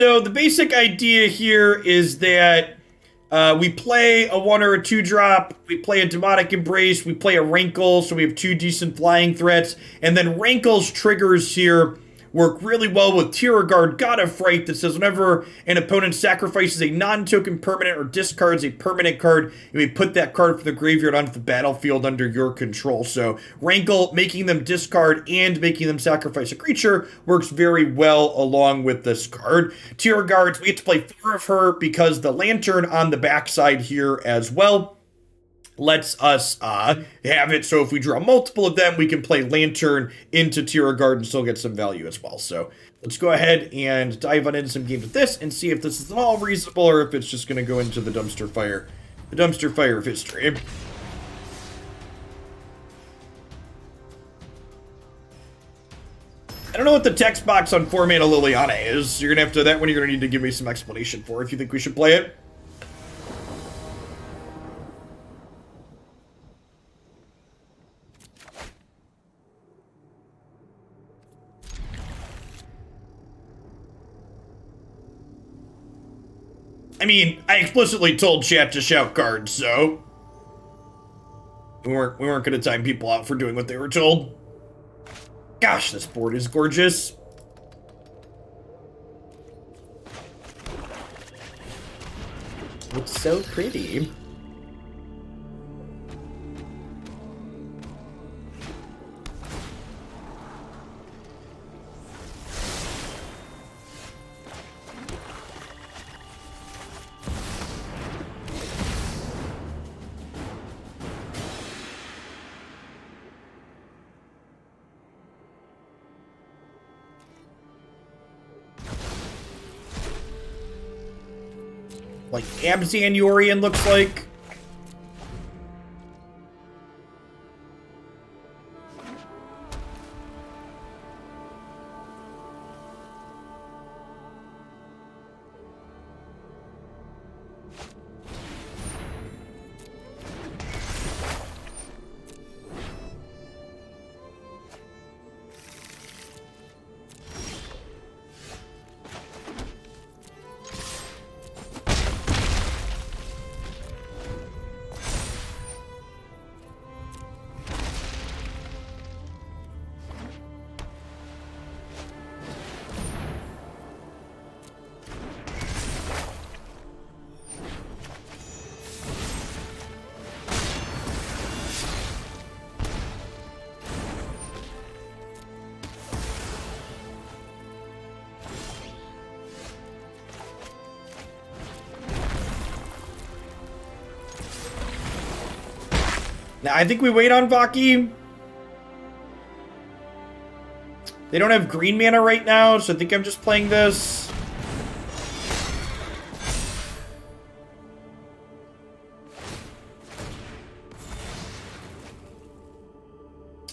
So the basic idea here is that we play a 1 or a 2 drop, we play a Demonic Embrace, we play a Rankle, so we have 2 decent flying threats, and then Rankle's triggers here work really well with Tergrid, God of Fright, that says whenever an opponent sacrifices a non-token permanent or discards a permanent card, you may put that card from the graveyard onto the battlefield under your control. So Rankle, making them discard and making them sacrifice a creature, works very well along with this card. Tergrid, we have to play 4 of her because the Lantern on the backside here as well lets us have it, so if we draw multiple of them, we can play Lantern into Tergrid and still get some value as well. So let's go ahead and dive on into some games with this and see if this is at all reasonable or if it's just going to go into the dumpster fire of history. I don't know what the text box on 4-mana Liliana is. You're going to have to, that one you're going to need to give me some explanation for if you think we should play it. I mean, I explicitly told chat to shout cards, so we weren't going to time people out for doing what they were told. Gosh, this board is gorgeous. It's so pretty. Like Abzan looks like. Now, I think we wait on Valki. They don't have green mana right now, so I think I'm just playing this.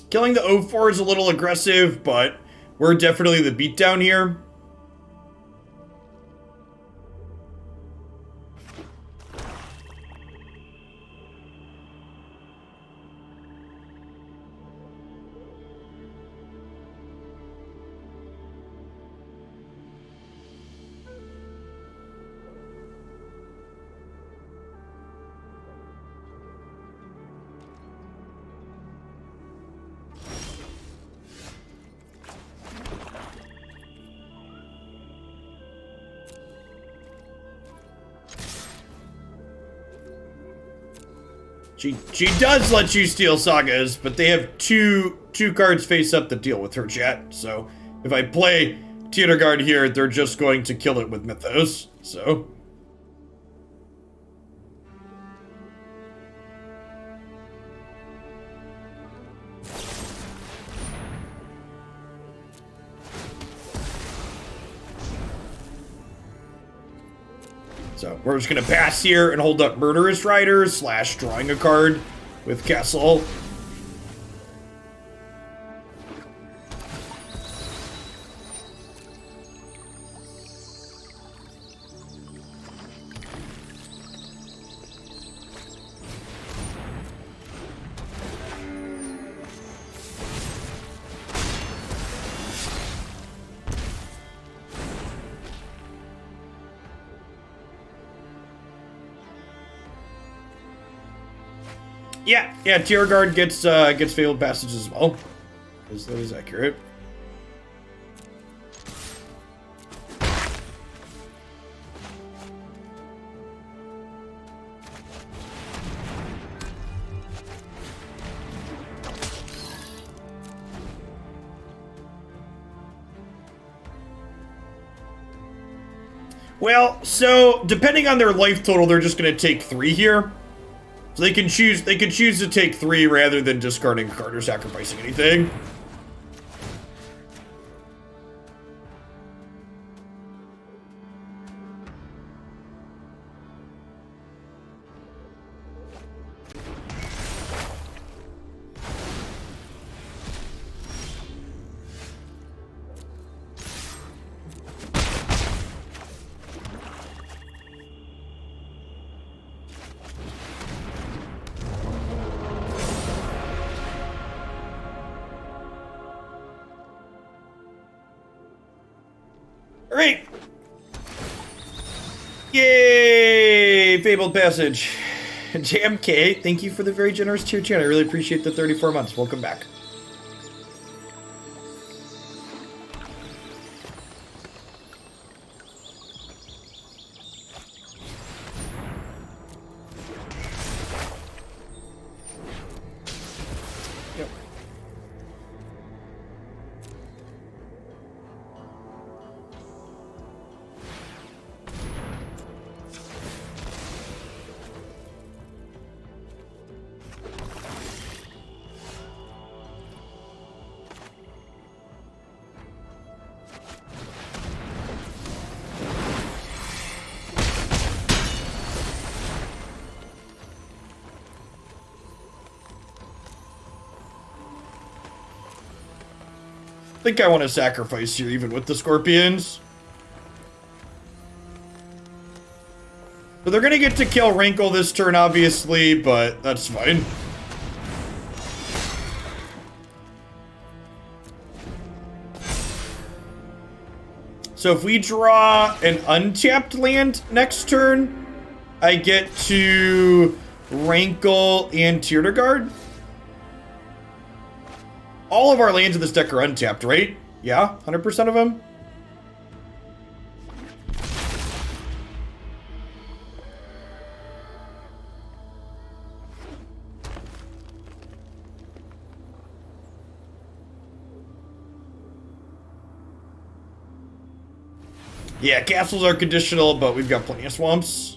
Killing the 0-4 is a little aggressive, but we're definitely the beatdown here. She does let you steal Sagas, but they have two cards face up that deal with her, chat. So if I play Tergrid here, they're just going to kill it with Mythos. So we're just going to pass here and hold up Murderous Rider / drawing a card with Castle. Yeah, Tergrid gets Fabled Passage as well. That is accurate. Well, so depending on their life total, they're just going to take 3 here. So they can choose to take 3 rather than discarding a card or sacrificing anything. Alright. Yay! Fabled Passage. JMK, thank you for the very generous tier channel. I really appreciate the 34 months. Welcome back. I think I want to sacrifice here, even with the Scorpions. But they're going to get to kill Rankle this turn, obviously, but that's fine. So if we draw an untapped land next turn, I get to Rankle and Tergrid. All of our lands in this deck are untapped, right? Yeah, 100% of them? Yeah, castles are conditional, but we've got plenty of swamps.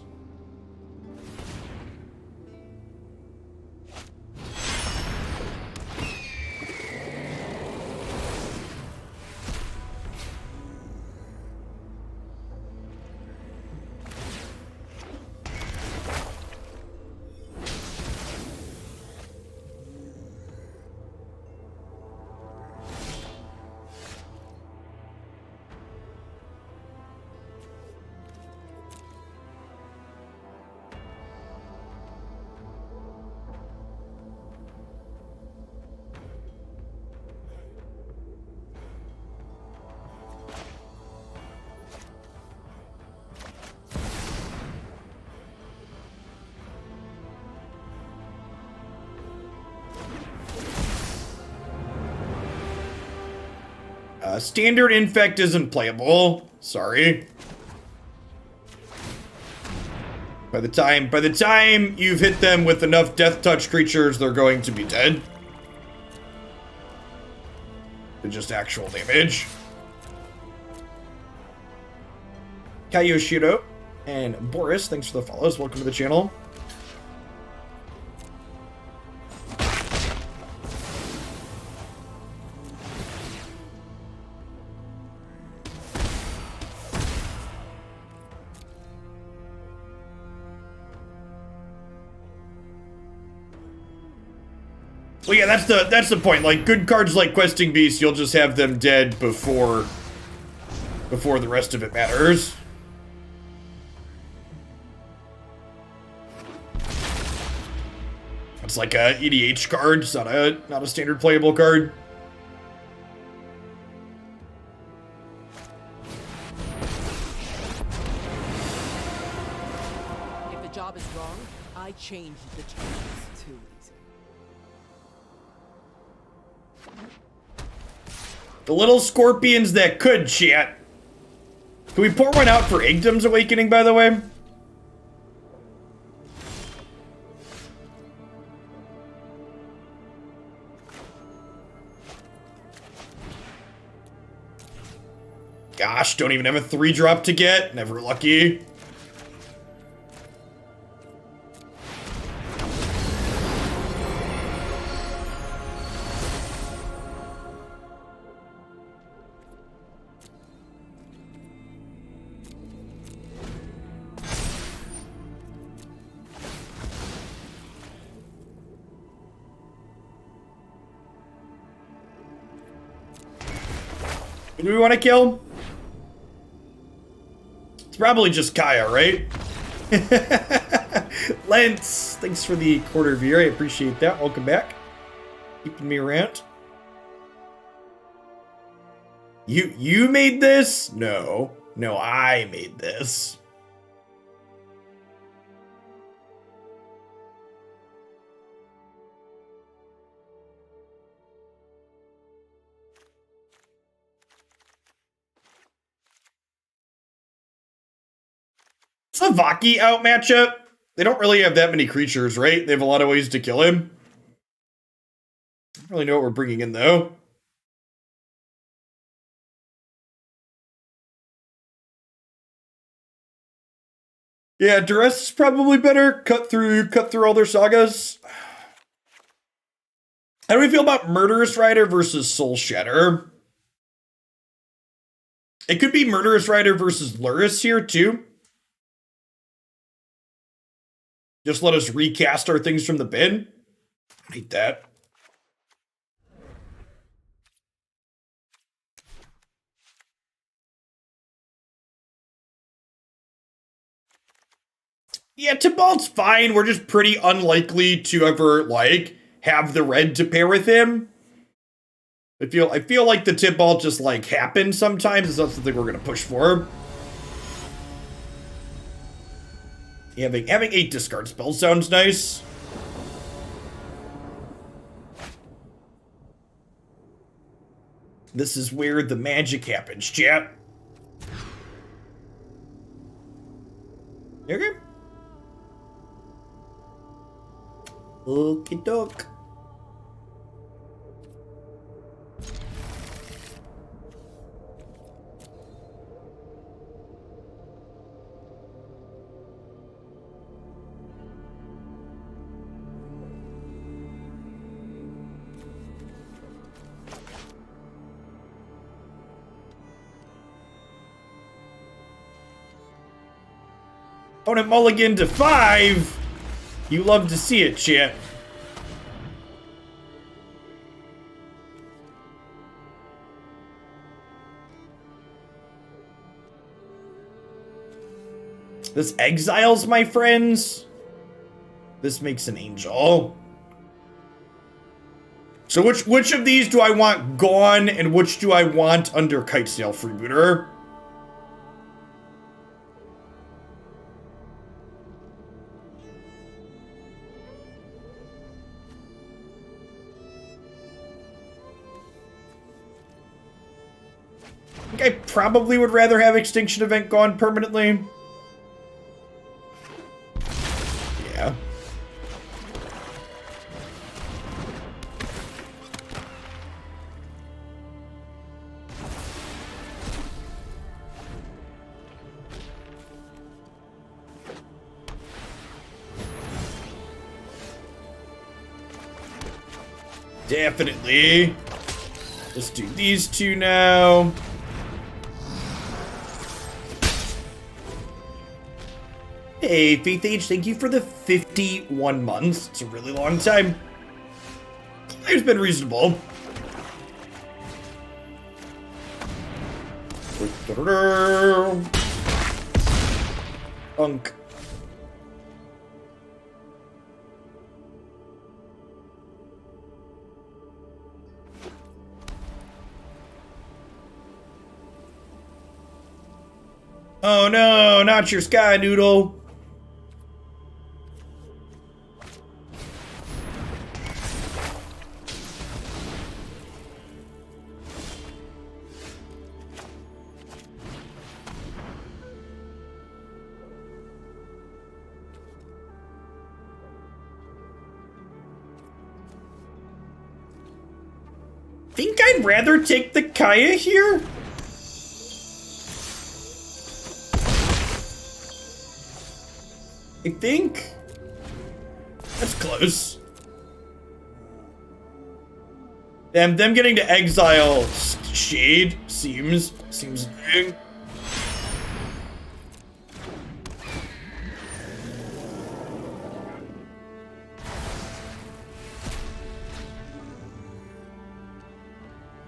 Standard Infect isn't playable. Sorry. By the time you've hit them with enough Death Touch creatures, they're going to be dead. They're just actual damage. Kayoshiro and Boris, thanks for the follows. Welcome to the channel. Well, yeah, that's the point. Like, good cards like Questing Beast, you'll just have them dead before the rest of it matters. It's like a EDH card. It's not a standard playable card. If the job is wrong, I change the terms. Too easy. The little scorpions that could, chat. Can we pour one out for Agadeem's Awakening, by the way? Gosh, don't even have a 3-drop to get. Never lucky. Who do we want to kill? It's probably just Kaya, right? Lance, thanks for the quarter view. I appreciate that. Welcome back. Keeping me around. You made this? No. No, I made this. It's a Valki out matchup. They don't really have that many creatures, right? They have a lot of ways to kill him. I don't really know what we're bringing in, though. Yeah, Duress is probably better. Cut through all their sagas. How do we feel about Murderous Rider versus Soul Shatter? It could be Murderous Rider versus Lurrus here, too. Just let us recast our things from the bin. I hate that. Yeah, Tybalt's fine. We're just pretty unlikely to ever, like, have the red to pair with him. I feel like the Tybalt just, like, happens sometimes. It's not something we're going to push for. Yeah, having 8 discard spells sounds nice. This is where the magic happens, chat. Okay. Okie doke. Opponent mulligan to 5. You love to see it, chat. This exiles my friends. This makes an angel. So which of these do I want gone and which do I want under Kitesail Freebooter? I think I probably would rather have Extinction Event gone permanently. Yeah. Definitely. Let's do these two now. Hey, Faith Age, thank you for the 51 months. It's a really long time. It's been reasonable. Unk. Oh no, not your Sky Noodle. think I'd rather take the Kaya here. I think. That's close. Them getting to exile Shade seems annoying.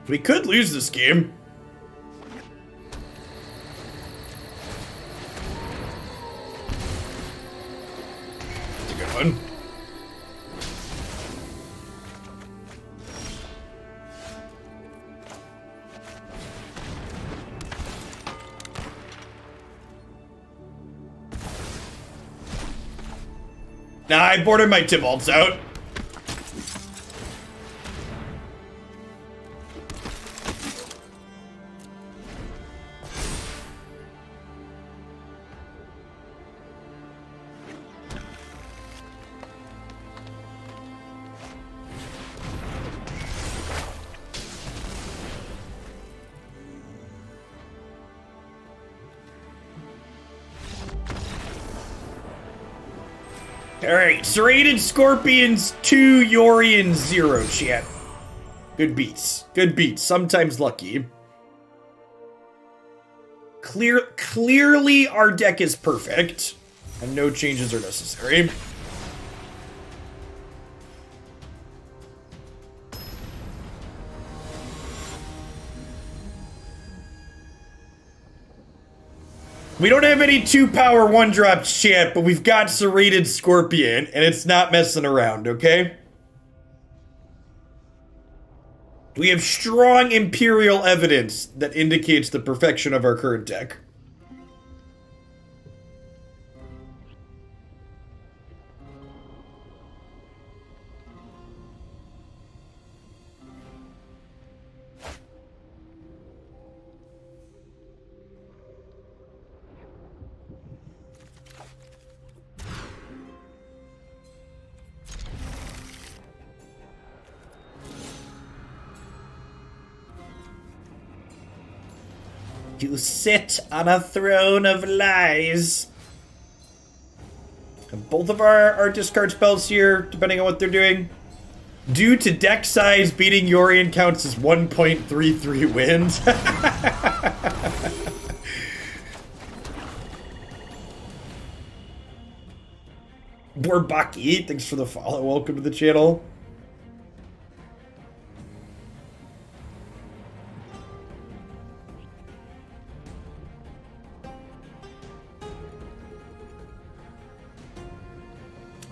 We could lose this game. That's a good one. Nah, I boarded my Tibalts out. Alright, Serrated Scorpions 2, Yorion 0, chat. Good beats. Good beats. Sometimes lucky. Clearly our deck is perfect, and no changes are necessary. We don't have any 2-power 1-drops, chat, but we've got Serrated Scorpion, and it's not messing around, okay? We have strong Imperial evidence that indicates the perfection of our current deck. You sit on a throne of lies. And both of our discard spells here, depending on what they're doing. Due to deck size, beating Yorion counts as 1.33 wins. Borbaki, thanks for the follow. Welcome to the channel.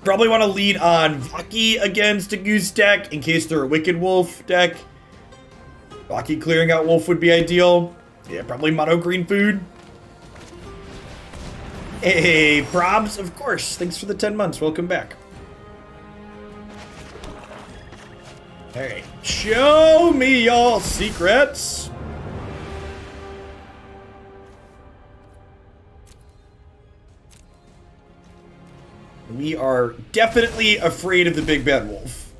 Probably want to lead on Valki against a Goose deck in case they're a Wicked Wolf deck. Valki clearing out Wolf would be ideal. Yeah, probably mono green food. Hey, Probs, of course. Thanks for the 10 months. Welcome back. Alright. Show me y'all secrets. We are definitely afraid of the big bad wolf.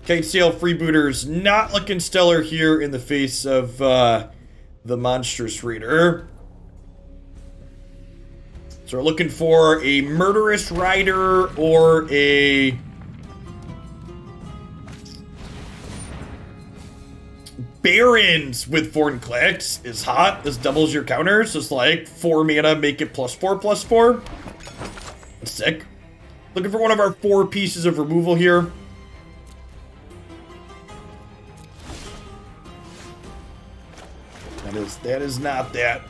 Kitesail Freebooter's not looking stellar here in the face of the Monstrous Rider. So we're looking for a Murderous Rider or a Barons with Thornclicks is hot. This doubles your counters. It's like 4 mana, make it +4/+4. Sick. Looking for one of our 4 pieces of removal here. That is not that.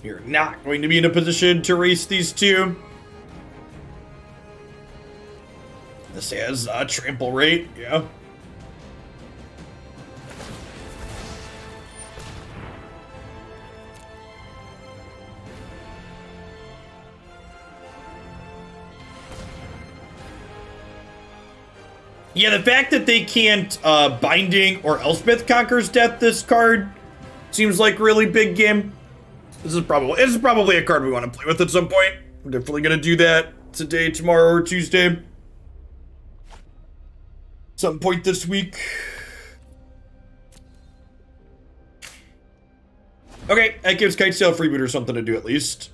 You're not going to be in a position to race these two. This has a trample rate, yeah. Yeah, the fact that they can't Binding or Elspeth Conquers Death this card seems like really big game. This is probably a card we want to play with at some point. We're definitely gonna do that today, tomorrow, or Tuesday. Some point this week. Okay, that gives Kitesail Freebooter something to do at least.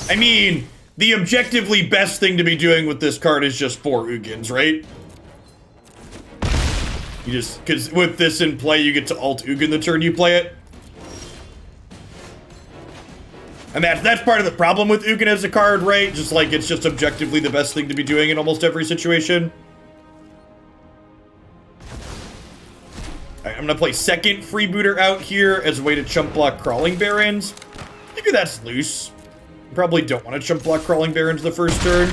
I mean, the objectively best thing to be doing with this card is just 4 Ugins, right? You just, because with this in play, you get to alt Ugin the turn you play it. And that's part of the problem with Ugin as a card, right? Just like, it's just objectively the best thing to be doing in almost every situation. Alright, I'm gonna play second Freebooter out here as a way to chump block Crawling Barons. Maybe that's loose. Probably don't want to chump block Crawling Barons the first turn.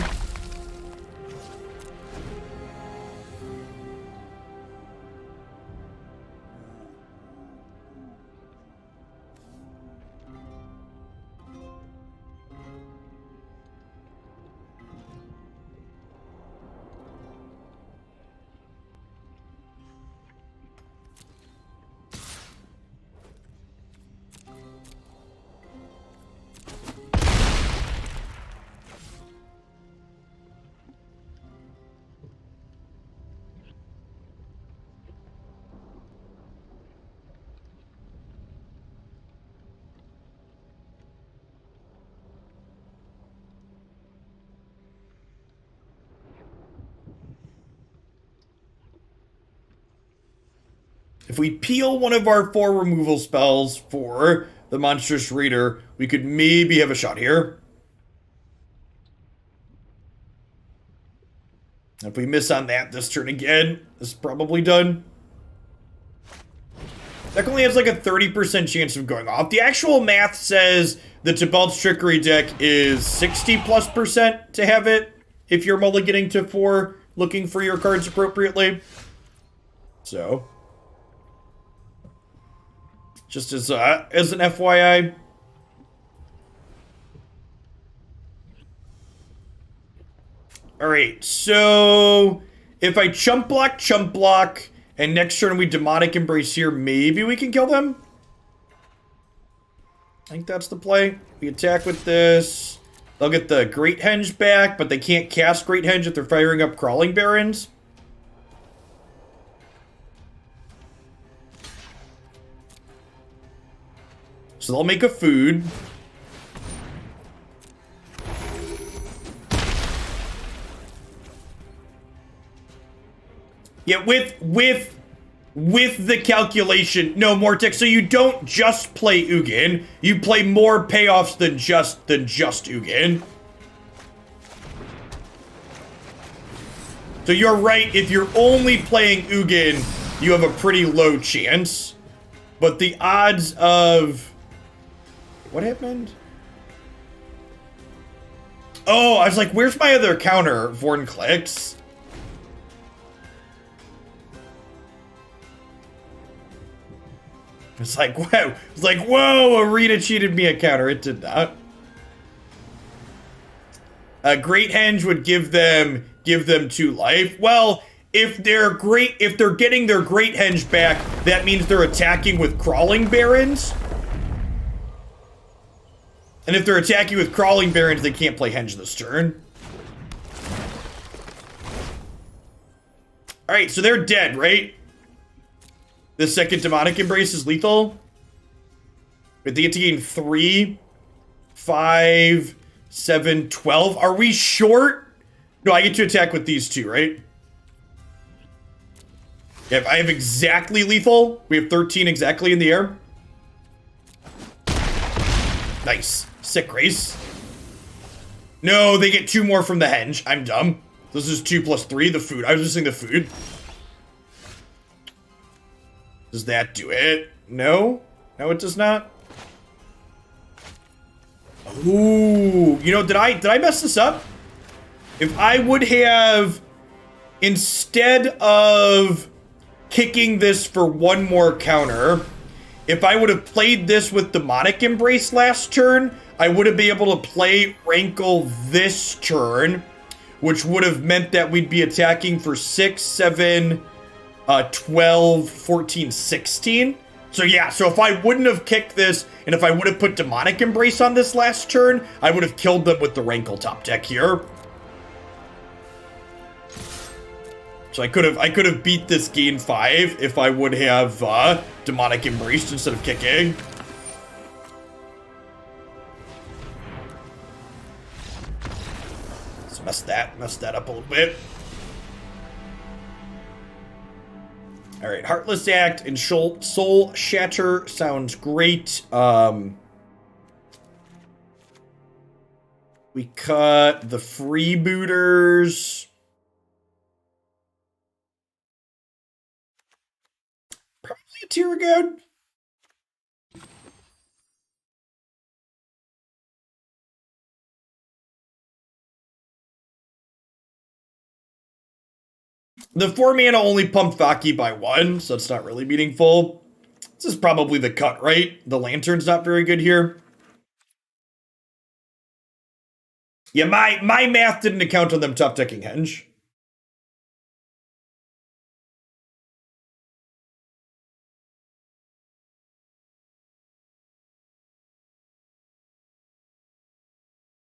If we peel one of our 4 removal spells for the Murderous Rider, we could maybe have a shot here. If we miss on that this turn again, this is probably done. Deck only has like a 30% chance of going off. The actual math says the Tibalt's Trickery deck is 60+% to have it if you're mulliganing to 4, looking for your cards appropriately. So, just as an FYI. Alright, so if I chump block, and next turn we Demonic Embrace here, maybe we can kill them? I think that's the play. We attack with this. They'll get the Great Henge back, but they can't cast Great Henge if they're firing up Crawling Barons. So they'll make a food. Yeah, with the calculation, no, Mortex, so you don't just play Ugin, you play more payoffs than just Ugin. So you're right, if you're only playing Ugin, you have a pretty low chance. But the odds of... What happened? Oh, I was like, where's my other counter? Vorn clicks. It's like, wow. It's like, whoa, Arena cheated me a counter. It did not. Great Henge would give them 2 life. Well, if they're getting their Great Henge back, that means they're attacking with Crawling Barons. And if they're attacking with Crawling Barons, they can't play Henge this turn. Alright, so they're dead, right? The second Demonic Embrace is lethal. But they get to gain 3, 5, 7, 12. Are we short? No, I get to attack with these 2, right? Yeah, I have exactly lethal. We have 13 exactly in the air. Nice. Sick race. No, they get 2 more from the Henge. I'm dumb. This is 2 plus 3, the food. I was just saying the food. Does that do it? No? No, it does not. Ooh. You know, did I mess this up? If I would have, instead of kicking this for 1 more counter, if I would have played this with Demonic Embrace last turn, I would have been able to play Rankle this turn, which would have meant that we'd be attacking for 6, 7, 12, 14, 16. So yeah, so if I wouldn't have kicked this, and if I would have put Demonic Embrace on this last turn, I would have killed them with the Rankle top deck here. So I could have beat this gain 5 if I would have Demonic Embraced instead of kicking. Let's mess that up a little bit. All right, Heartless Act and Soul Shatter sounds great. We cut the Freebooters. Probably a Tergrid. The 4-mana only pumped Valki by 1, so it's not really meaningful. This is probably the cut, right? The Lantern's not very good here. Yeah, my math didn't account on them top decking Henge.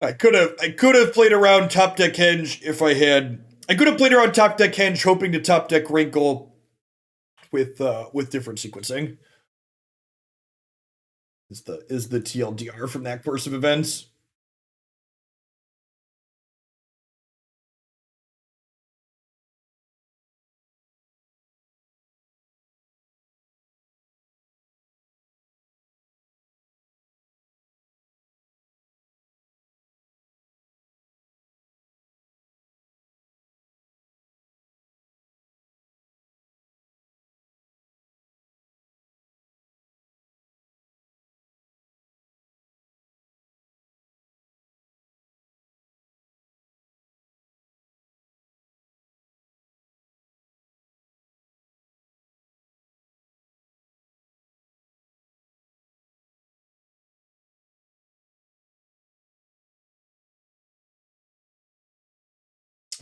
I could have played around top deck Henge if I had. I could have played around top deck Henge, hoping to top deck Rankle with different sequencing. Is the TLDR from that course of events?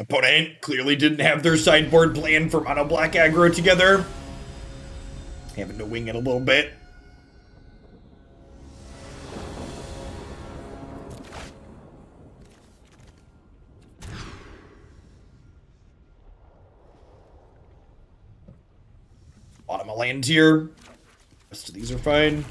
Opponent clearly didn't have their sideboard plan for mono black aggro together. Having to wing it a little bit. Bottom of land here. Rest of these are fine.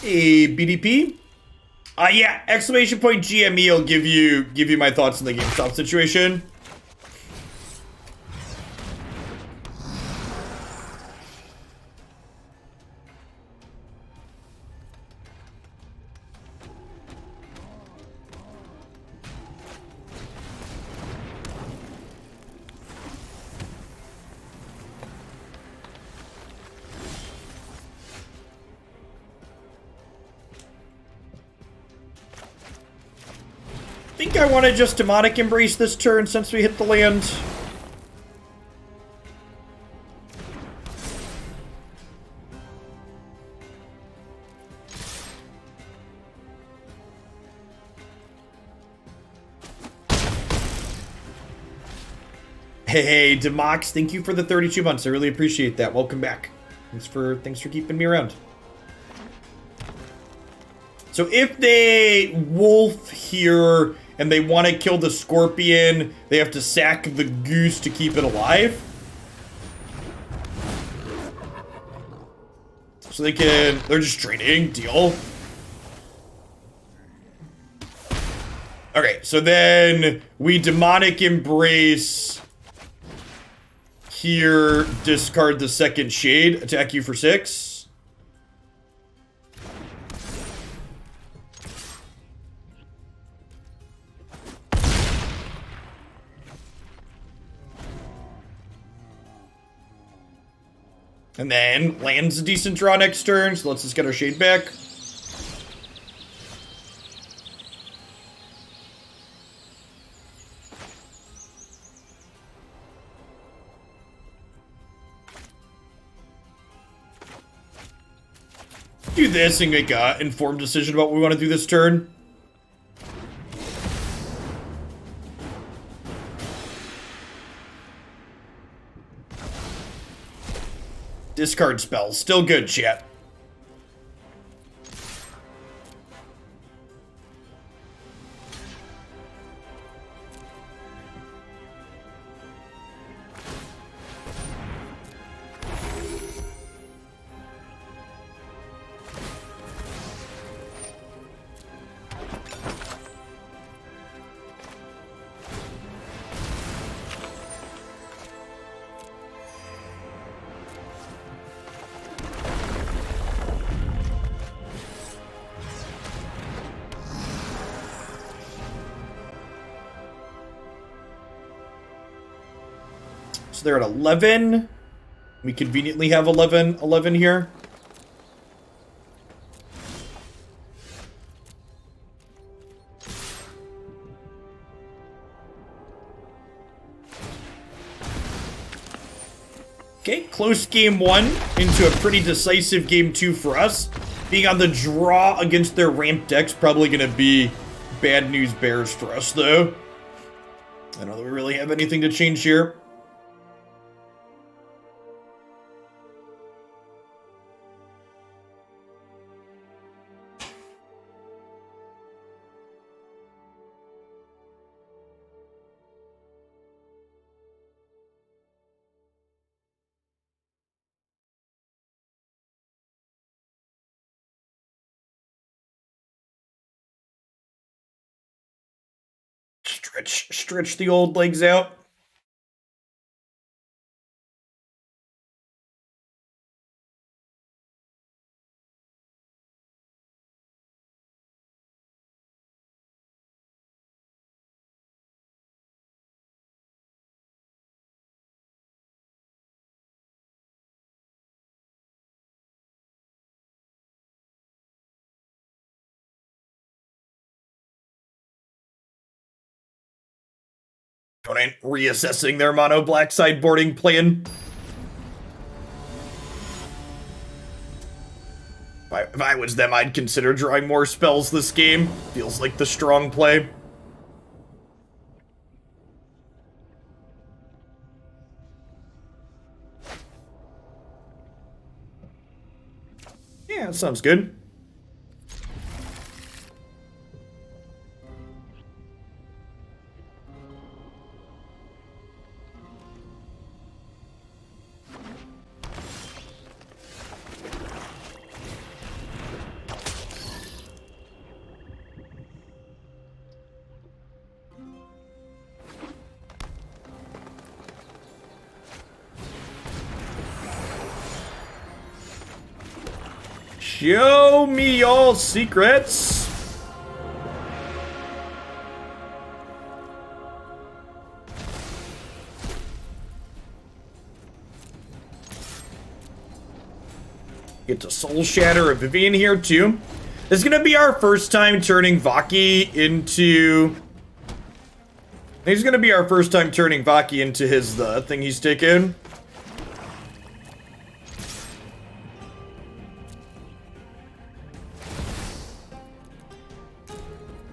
A BDP? Yeah, exclamation point GME will give you my thoughts on the GameStop situation. I think I want to just Demonic Embrace this turn since we hit the land. Hey, Demox, thank you for the 32 months. I really appreciate that. Welcome back. Thanks for keeping me around. So if they wolf here and they want to kill the scorpion, they have to sack the goose to keep it alive. So they're just trading, deal. Okay, so then we Demonic Embrace here, discard the second shade, attack you for 6. And then lands a decent draw next turn, so let's just get our Shade back. Do this and make an informed decision about what we want to do this turn. Discard spells. Still good, chat. So they're at 11. We conveniently have 11 here. Okay, close game 1 into a pretty decisive game 2 for us. Being on the draw against their ramp deck's probably going to be bad news bears for us, though. I don't know that we really have anything to change here. Stretch the old legs out. Opponent reassessing their mono black sideboarding plan. If I was them, I'd consider drawing more spells this game. Feels like the strong play. Yeah, that sounds good. Show me y'all secrets. Get to Soul Shatter a Vivian here too. This is gonna be our first time turning Valki into... It's gonna be our first time turning Valki into his thing he's taken.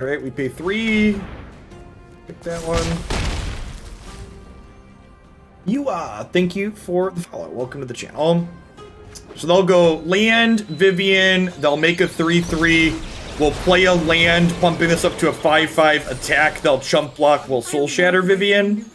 Alright, we pay 3. Pick that one. Thank you for the follow. Welcome to the channel. So they'll go land, Vivian, they'll make a 3/3. We'll play a land, pumping this up to a 5/5 attack. They'll chump block, we'll Soul Shatter Vivian.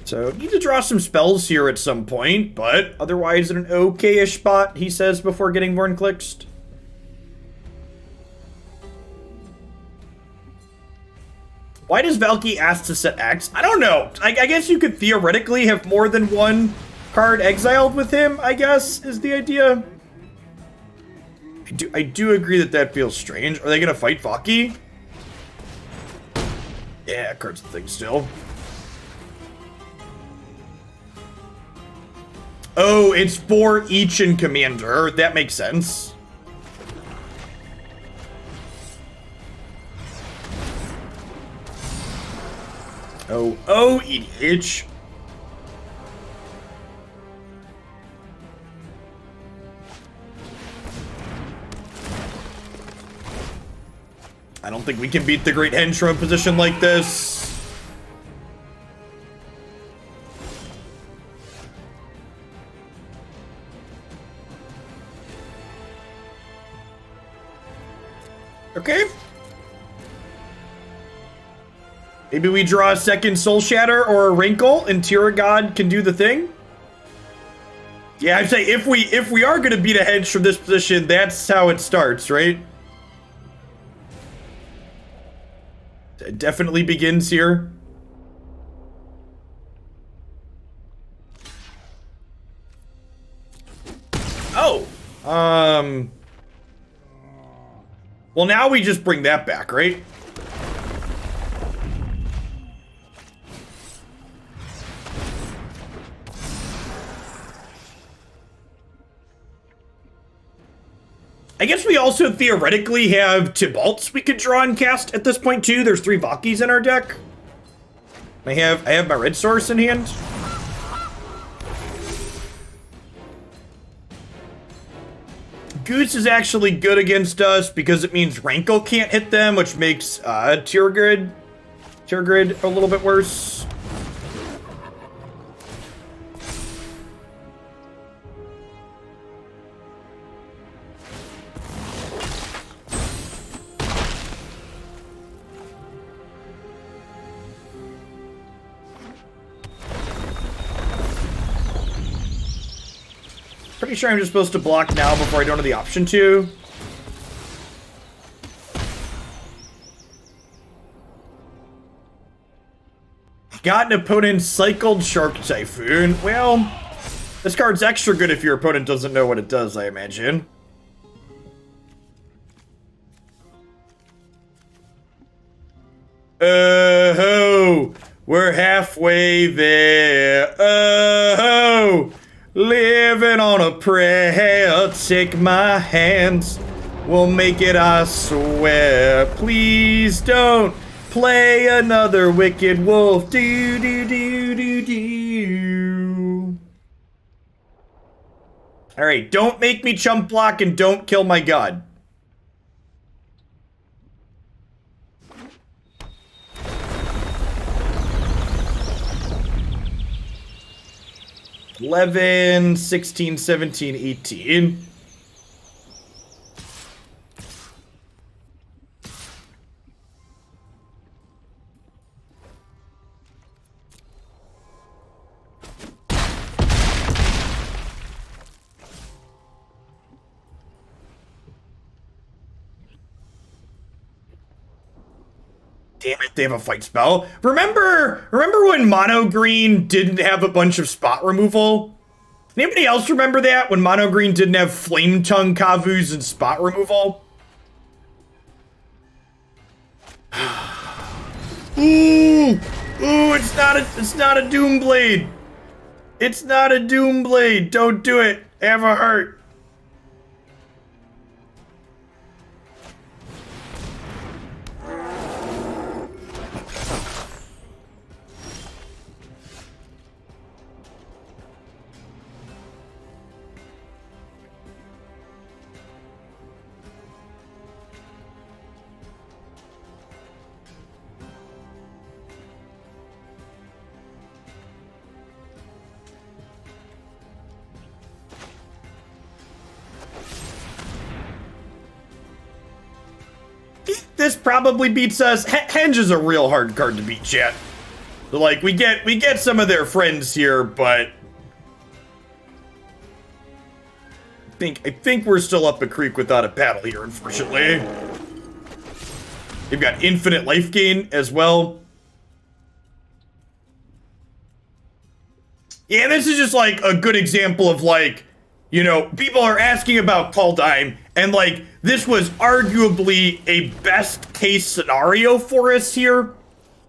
So, need to draw some spells here at some point, but otherwise in an okay-ish spot, he says before getting Vornclixt. Why does Valki ask to set X? I don't know. I guess you could theoretically have more than one card exiled with him, I guess, is the idea. I do agree that feels strange. Are they going to fight Valki? Yeah, card's the thing still. Oh, it's for each in Commander. That makes sense. Oh, EDH. I don't think we can beat the Great Henge from a position like this. Okay. Maybe we draw a second Soul Shatter or a Rankle and Tergrid can do the thing. Yeah, I'd say if we are going to beat a Henge from this position, that's how it starts, right? It definitely begins here. Oh. Well, now we just bring that back, right? I guess we also theoretically have Tybalts we could draw and cast at this point too. There's 3 Valkis in our deck. I have my red source in hand. Goose is actually good against us because it means Rankle can't hit them, which makes Tergrid a little bit worse. Pretty sure I'm just supposed to block now before I don't have the option to. Got an opponent cycled Shark Typhoon. Well, this card's extra good if your opponent doesn't know what it does, I imagine. Oh, we're halfway there. Oh, living on a prayer. Take my hands. We'll make it, I swear. Please don't play another Wicked Wolf. Do, do, do, do, do. Alright, don't make me chump block and don't kill my god. $11, $16, $17, $18. Damn it, they have a fight spell. Remember when mono green didn't have a bunch of spot removal? Anybody else remember that? When mono green didn't have flame tongue Kavus and spot removal? Ooh, it's not a Doomblade. It's not a Doomblade. Don't do it. Have a heart. This probably beats us. Henge is a real hard card to beat, chat. So, like, we get some of their friends here, but I think we're still up a creek without a paddle here, unfortunately. They've got infinite life gain as well. Yeah, this is just like a good example of like, you know, people are asking about Kaldheim, and like this was arguably a best case scenario for us here.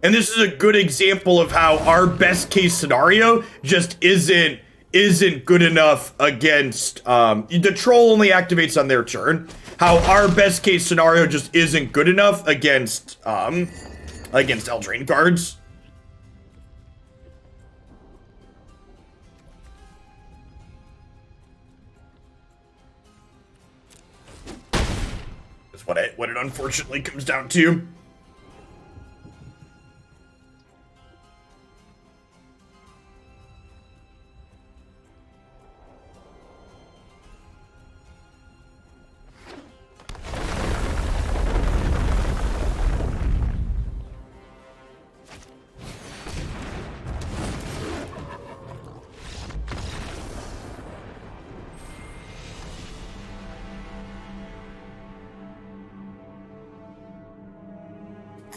And this is a good example of how our best case scenario just isn't good enough against the troll only activates on their turn. How our best case scenario just isn't good enough against Eldraine cards. That's what it unfortunately comes down to.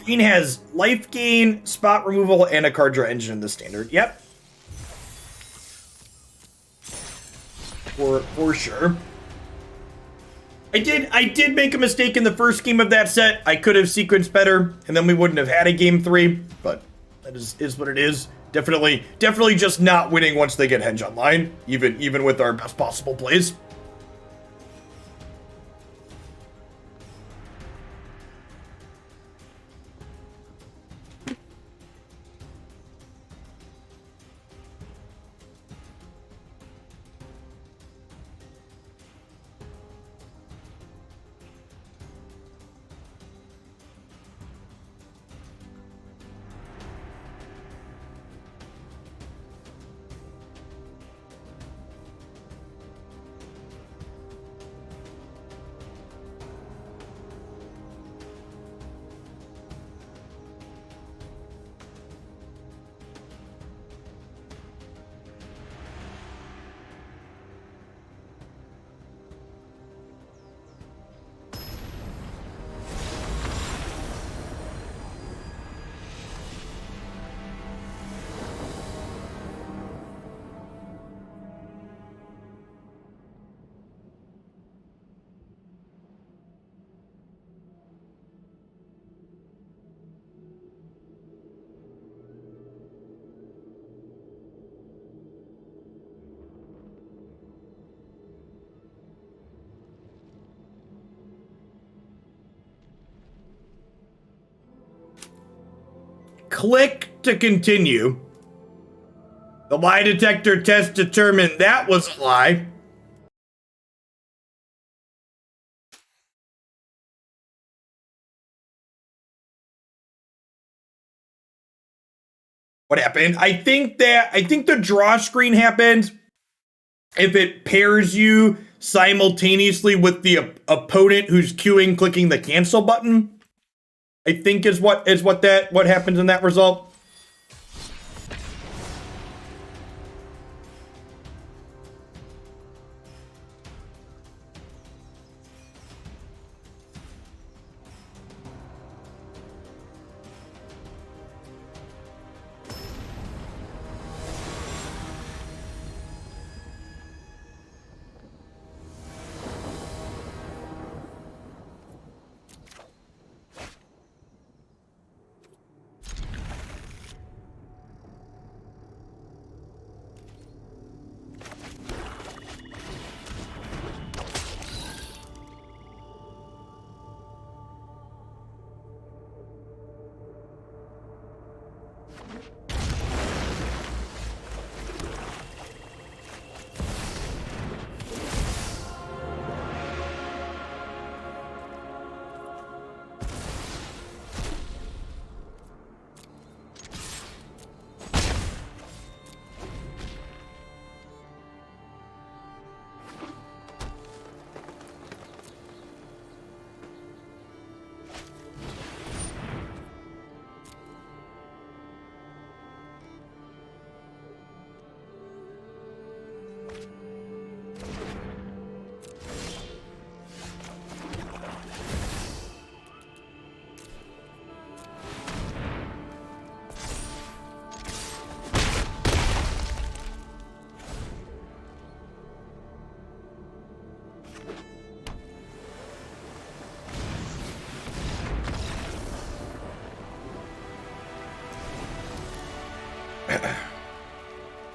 Green has life gain, spot removal, and a card draw engine in the standard. Yep. For sure. I did make a mistake in the first game of that set. I could have sequenced better, and then we wouldn't have had a game 3, but that is what it is. Definitely just not winning once they get Henge online, even with our best possible plays. Click to continue. The lie detector test determined that was a lie. What happened? I think the draw screen happened if it pairs you simultaneously with the opponent who's queuing clicking the cancel button. I think is what happens in that result.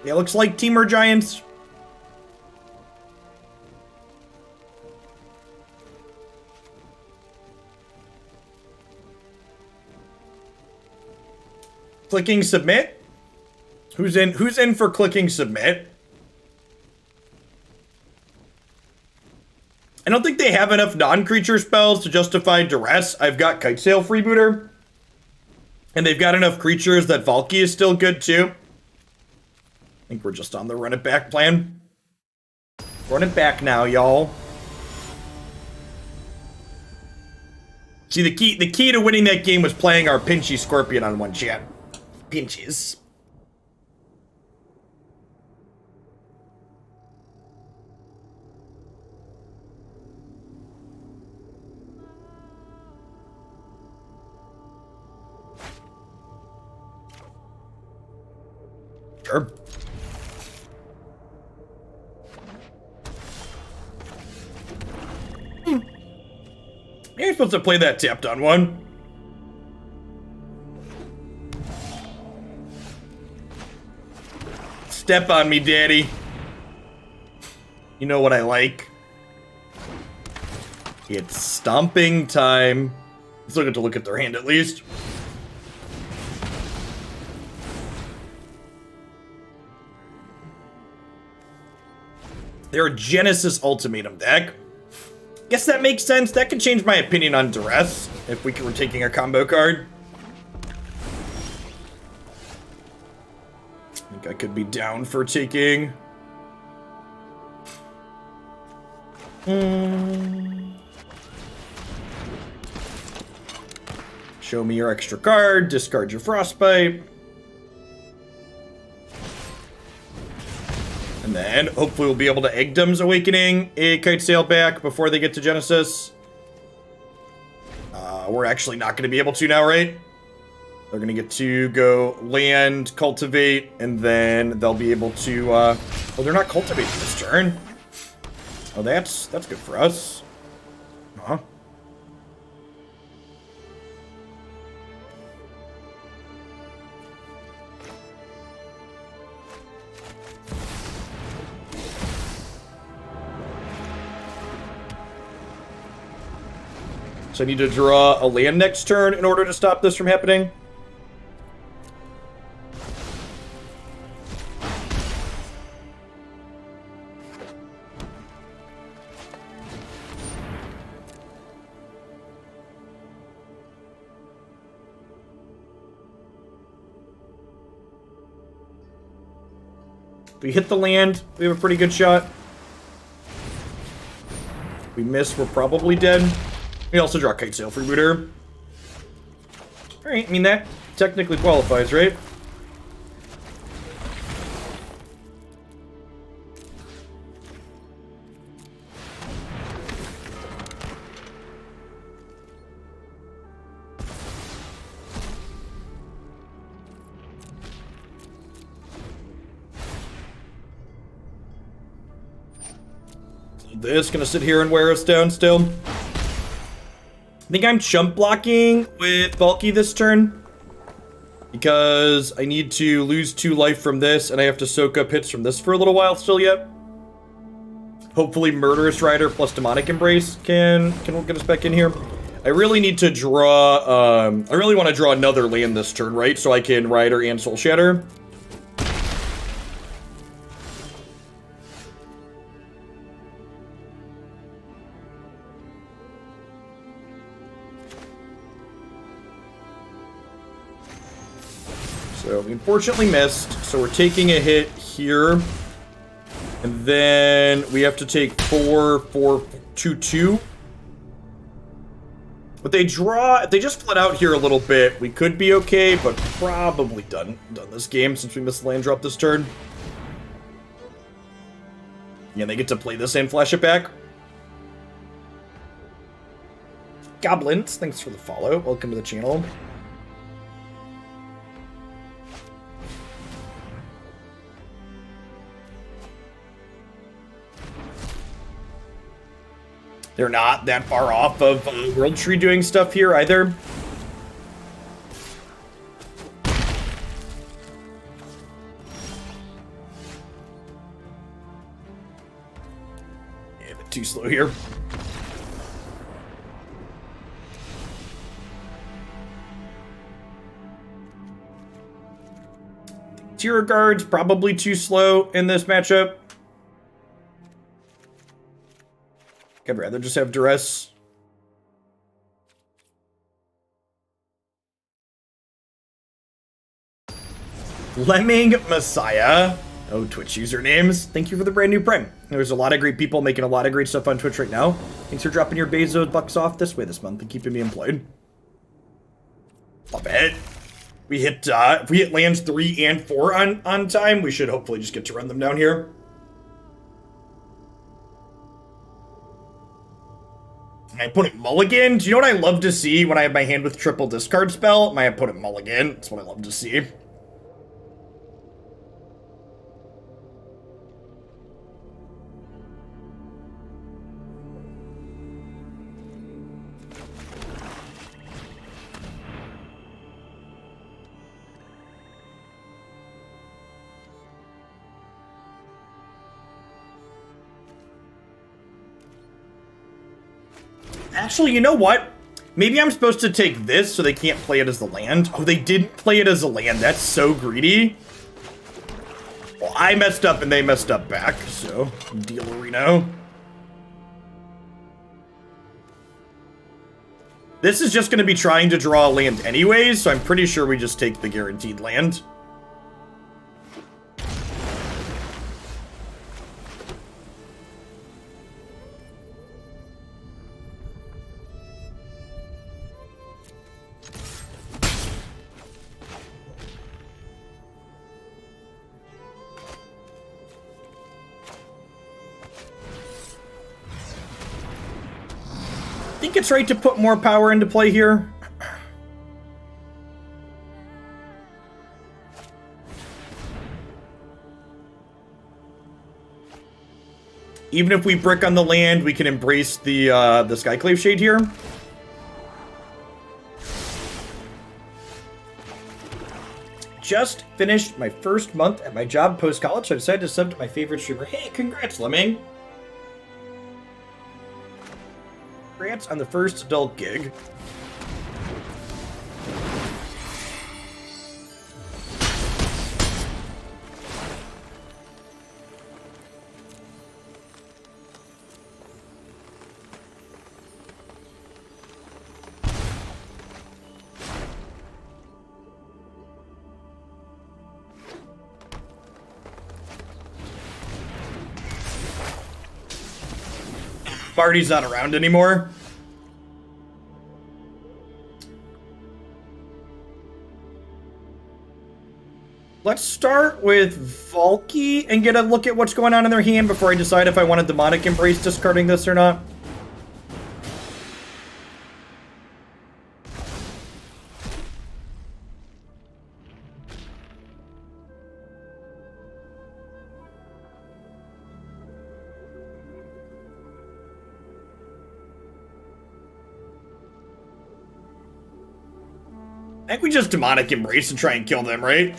Yeah, looks like Teamer Giants. Clicking submit? Who's in for clicking submit? I don't think they have enough non-creature spells to justify Duress. I've got Kitesail Freebooter. And they've got enough creatures that Valki is still good too. I think we're just on the run it back plan. Run it back now, y'all. See, the key to winning that game was playing our Pinchy Scorpion on one chat. Pinches. Sure. You're supposed to play that tapped on one. Step on me, daddy. You know what I like. It's stomping time. Still get to look at their hand at least. They're a Genesis Ultimatum deck. Guess that makes sense. That could change my opinion on Duress if we were taking a combo card. I think I could be down for taking. Show me your extra card. Discard your Frostbite. And then, hopefully we'll be able to Egdom's Awakening a Kitesail back before they get to Genesis. We're actually not going to be able to now, right? They're going to get to go land, cultivate, and then they'll be able to, well, they're not cultivating this turn. Oh, that's good for us. Huh? So I need to draw a land next turn in order to stop this from happening. If we hit the land, we have a pretty good shot. If we miss, we're probably dead. We also draw Kitesail Freebooter. Alright, I mean, that technically qualifies, right? This gonna sit here and wear us down still. I think I'm chump blocking with Valki this turn because I need to lose 2 life from this and I have to soak up hits from this for a little while still yet. Hopefully Murderous Rider plus Demonic Embrace can get us back in here. I really need to draw, I really want to draw another land this turn, right? So I can Rider and Soul Shatter. So we unfortunately missed, so we're taking a hit here. And then we have to take 4, 4, 2, 2. But they draw, if they just split out here a little bit, we could be okay, but probably done this game since we missed the land drop this turn. Yeah, they get to play this and flash it back. Goblins, thanks for the follow. Welcome to the channel. They're not that far off of World Tree doing stuff here either. Yeah, a bit too slow here. Tier guards probably too slow in this matchup. I'd rather just have Duress. Lemming Messiah. Oh, Twitch usernames. Thank you for the brand new Prime. There's a lot of great people making a lot of great stuff on Twitch right now. Thanks for dropping your Bezos bucks off this way this month and keeping me employed. Love it. We hit, if we hit lands 3 and 4 on time, we should hopefully just get to run them down here. My opponent mulligan. Do you know what I love to see when I have my hand with triple discard spell? My opponent mulligan. That's what I love to see. Actually, you know what? Maybe I'm supposed to take this so they can't play it as the land. Oh, they didn't play it as a land. That's so greedy. Well, I messed up and they messed up back, so dealerino. This is just going to be trying to draw a land anyways, so I'm pretty sure we just take the guaranteed land. I think it's right to put more power into play here. Even if we brick on the land, we can embrace the Skyclave Shade here. Just finished my first month at my job post-college, so I decided to sub to my favorite streamer. Hey, congrats, Lemming! Congrats on the first adult gig. Marty's not around anymore. Let's start with Valki and get a look at what's going on in their hand before I decide if I want a Demonic Embrace discarding this or not. I think we just Demonic Embrace and try and kill them, right?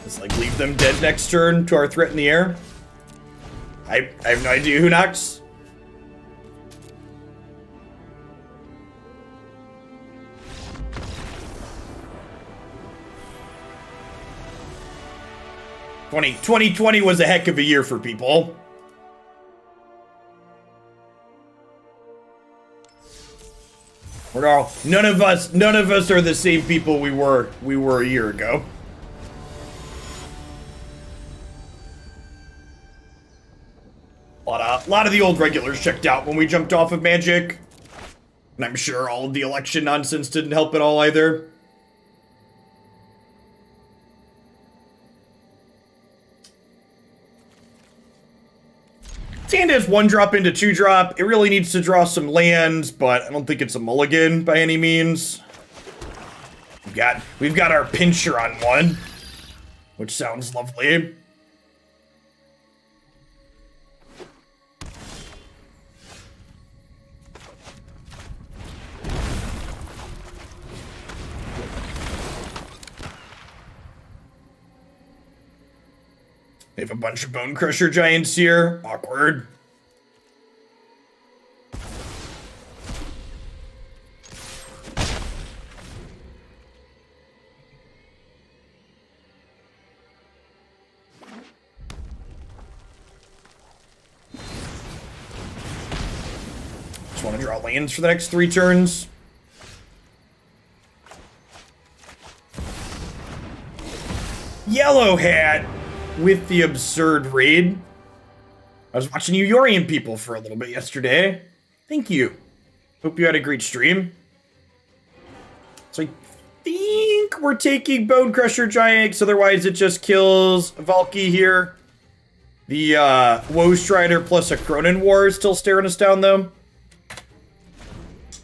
Just like leave them dead next turn to our threat in the air. I have no idea who knocks. '20 2020 was a heck of a year for people. None of us are the same people we were a year ago. A lot of the old regulars checked out when we jumped off of Magic. And I'm sure all of the election nonsense didn't help at all either. Hand has 1-drop into 2-drop. It really needs to draw some lands, but I don't think it's a mulligan by any means. We've got our pincher on one. which sounds lovely. They have a bunch of Bone Crusher Giants here. Awkward. Just want to draw lands for the next 3 turns. Yellow Hat with the absurd raid. I was watching you Yorian people for a little bit yesterday. Thank you. Hope you had a great stream. So I think we're taking Bone Crusher Giant, because otherwise it just kills Valki here. The Woe Rider plus a Cronin War is still staring us down, though.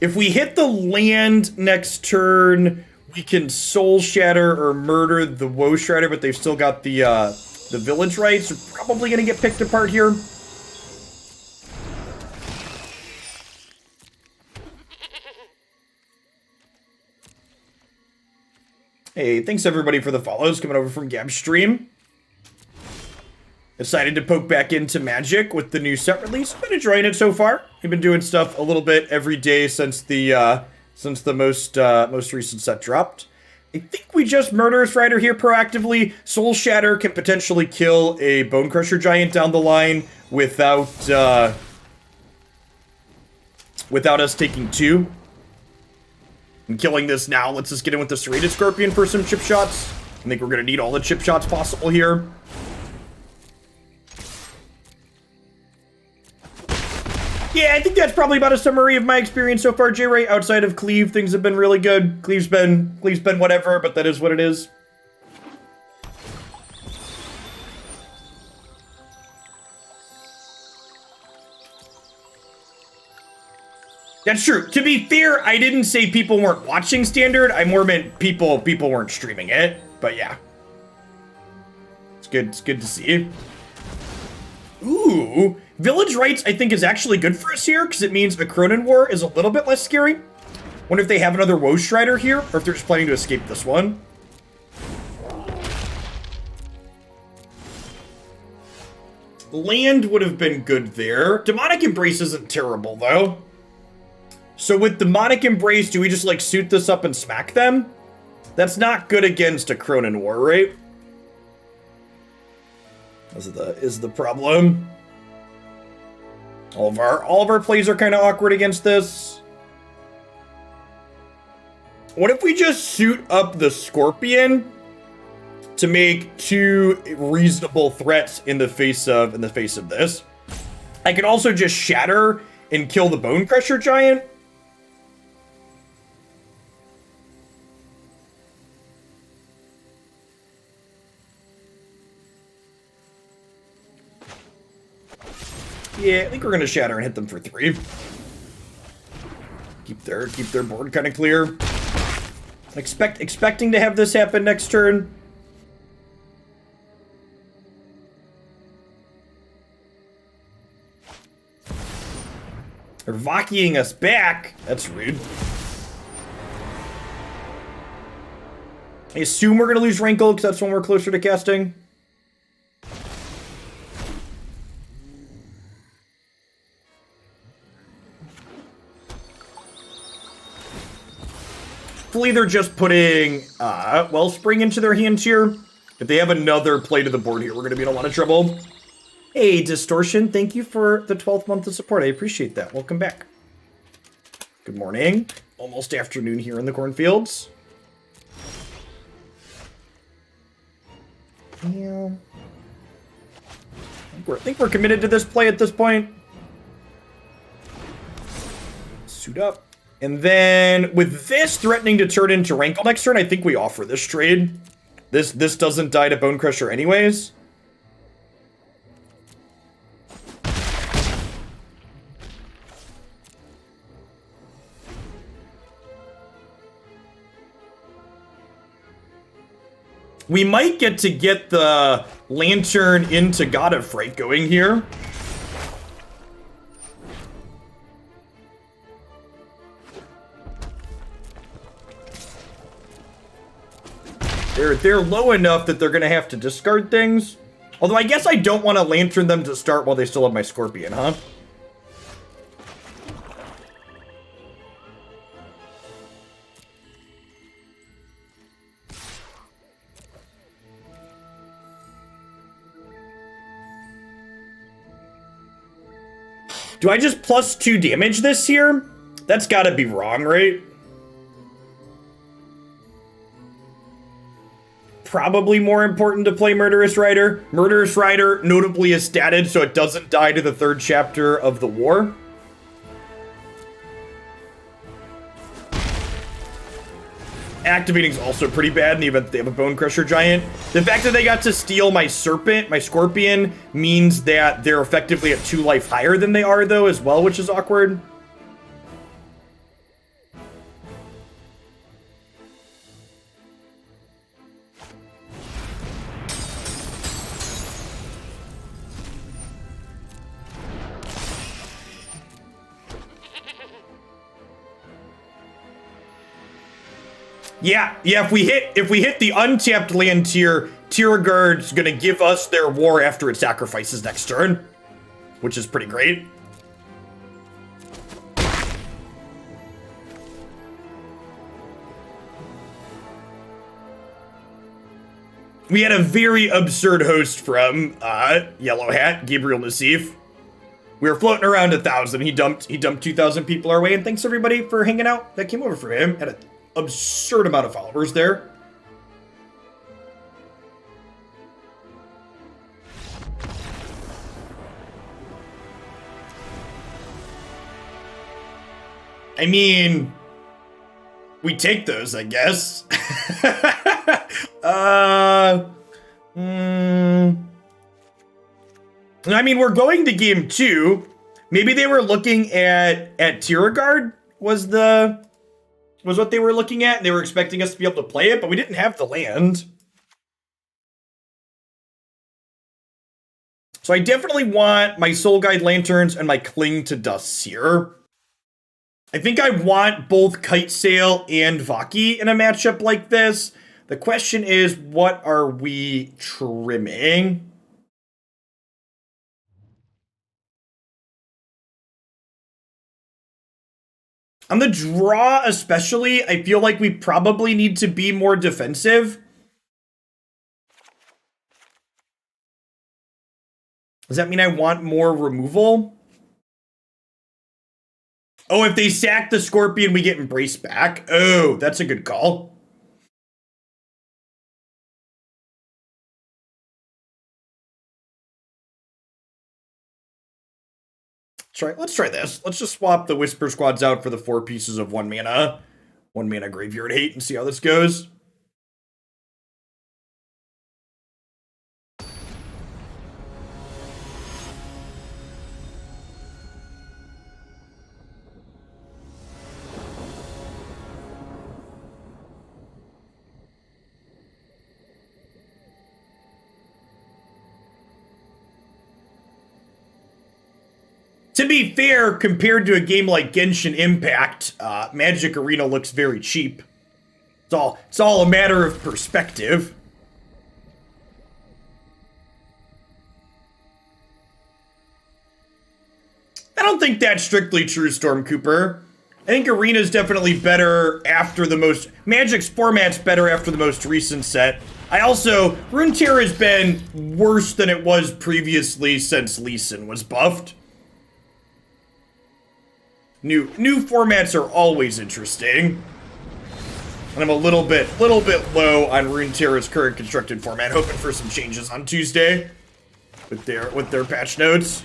If we hit the land next turn, we can Soul Shatter or murder the Woe Rider, but they've still got the village rights. They're probably going to get picked apart here. Hey, thanks everybody for the follows coming over from Gab's stream. Decided to poke back into Magic with the new set release. Been enjoying it so far. We've been doing stuff a little bit every day since the most recent set dropped. I think we just Murderous Rider here proactively. Soul Shatter can potentially kill a Bone Crusher Giant down the line without us taking 2. And killing this now lets us get in with the Serrated Scorpion for some chip shots. I think we're going to need all the chip shots possible here. Yeah, I think that's probably about a summary of my experience so far, J-Ray. Outside of Cleave, things have been really good. Cleave's been whatever, but that is what it is. That's true. To be fair, I didn't say people weren't watching Standard. I more meant people weren't streaming it. But yeah. It's good to see. Ooh. Village Rights, I think, is actually good for us here, because it means the Cronin War is a little bit less scary. Wonder if they have another Woe Rider here, or if they're just planning to escape this one. Land would have been good there. Demonic Embrace isn't terrible, though. So with Demonic Embrace, do we just, like, suit this up and smack them? That's not good against a Cronin War, right? Is the problem. All of our plays are kind of awkward against this. What if we just suit up the Scorpion to make 2 reasonable threats in the face of this? I could also just Shatter and kill the Bone Crusher Giant. Yeah, I think we're gonna Shatter and hit them for 3. Keep their board kind of clear. Expecting to have this happen next turn. They're Valkying us back. That's rude. I assume we're gonna lose Rankle because that's when we're closer to casting. Hopefully they're just putting Wellspring into their hands here. If they have another play to the board here, we're going to be in a lot of trouble. Hey, Distortion, thank you for the 12th month of support. I appreciate that. Welcome back. Good morning. Almost afternoon here in the cornfields. Yeah. I think we're committed to this play at this point. Suit up. And then, with this threatening to turn into Rankle next turn, I think we offer this trade. This doesn't die to Bone Crusher anyways. We might get the Lantern into God of Fright going here. They're low enough that they're gonna have to discard things. Although I guess I don't want to Lantern them to start while they still have my Scorpion, huh? Do I just +2 damage this here? That's gotta be wrong, right? Probably more important to play Murderous Rider. Murderous Rider notably is statted so it doesn't die to the 3rd chapter of the war. Activating is also pretty bad in the event they have a Bone Crusher Giant. The fact that they got to steal my Serpent, my Scorpion, means that they're effectively at 2 life higher than they are, though, as well, which is awkward. Yeah, if we hit the untapped land tier, Tergrid's gonna give us their war after it sacrifices next turn, which is pretty great. We had a very absurd host from Yellow Hat, Gabriel Nassif. We were floating around 1,000. He dumped 2,000 people our way, and thanks everybody for hanging out. That came over for him. Had an absurd amount of followers there. I mean, we take those, I guess. I mean, we're going to game 2. Maybe they were looking at Tergrid was what they were looking at. They were expecting us to be able to play it, but we didn't have the land. So I definitely want my Soul Guide Lanterns and my Cling to Dusts here. I think I want both Kitesail and Valki in a matchup like this. The question is, what are we trimming? On the draw especially, I feel like we probably need to be more defensive. Does that mean I want more removal? Oh, if they sack the Scorpion, we get Embrace back. Oh, that's a good call. Let's try this. Let's just swap the Whisper Squads out for the 4 pieces of 1 mana Graveyard Hate and see how this goes. To be fair, compared to a game like Genshin Impact, Magic Arena looks very cheap. It's all a matter of perspective. I don't think that's strictly true, Stormcooper. I think Arena's definitely better after the most... Magic's format's better after the most recent set. Runeterra has been worse than it was previously since Lee Sin was buffed. New formats are always interesting. And I'm a little bit low on Runeterra's current constructed format, hoping for some changes on Tuesday with their patch notes.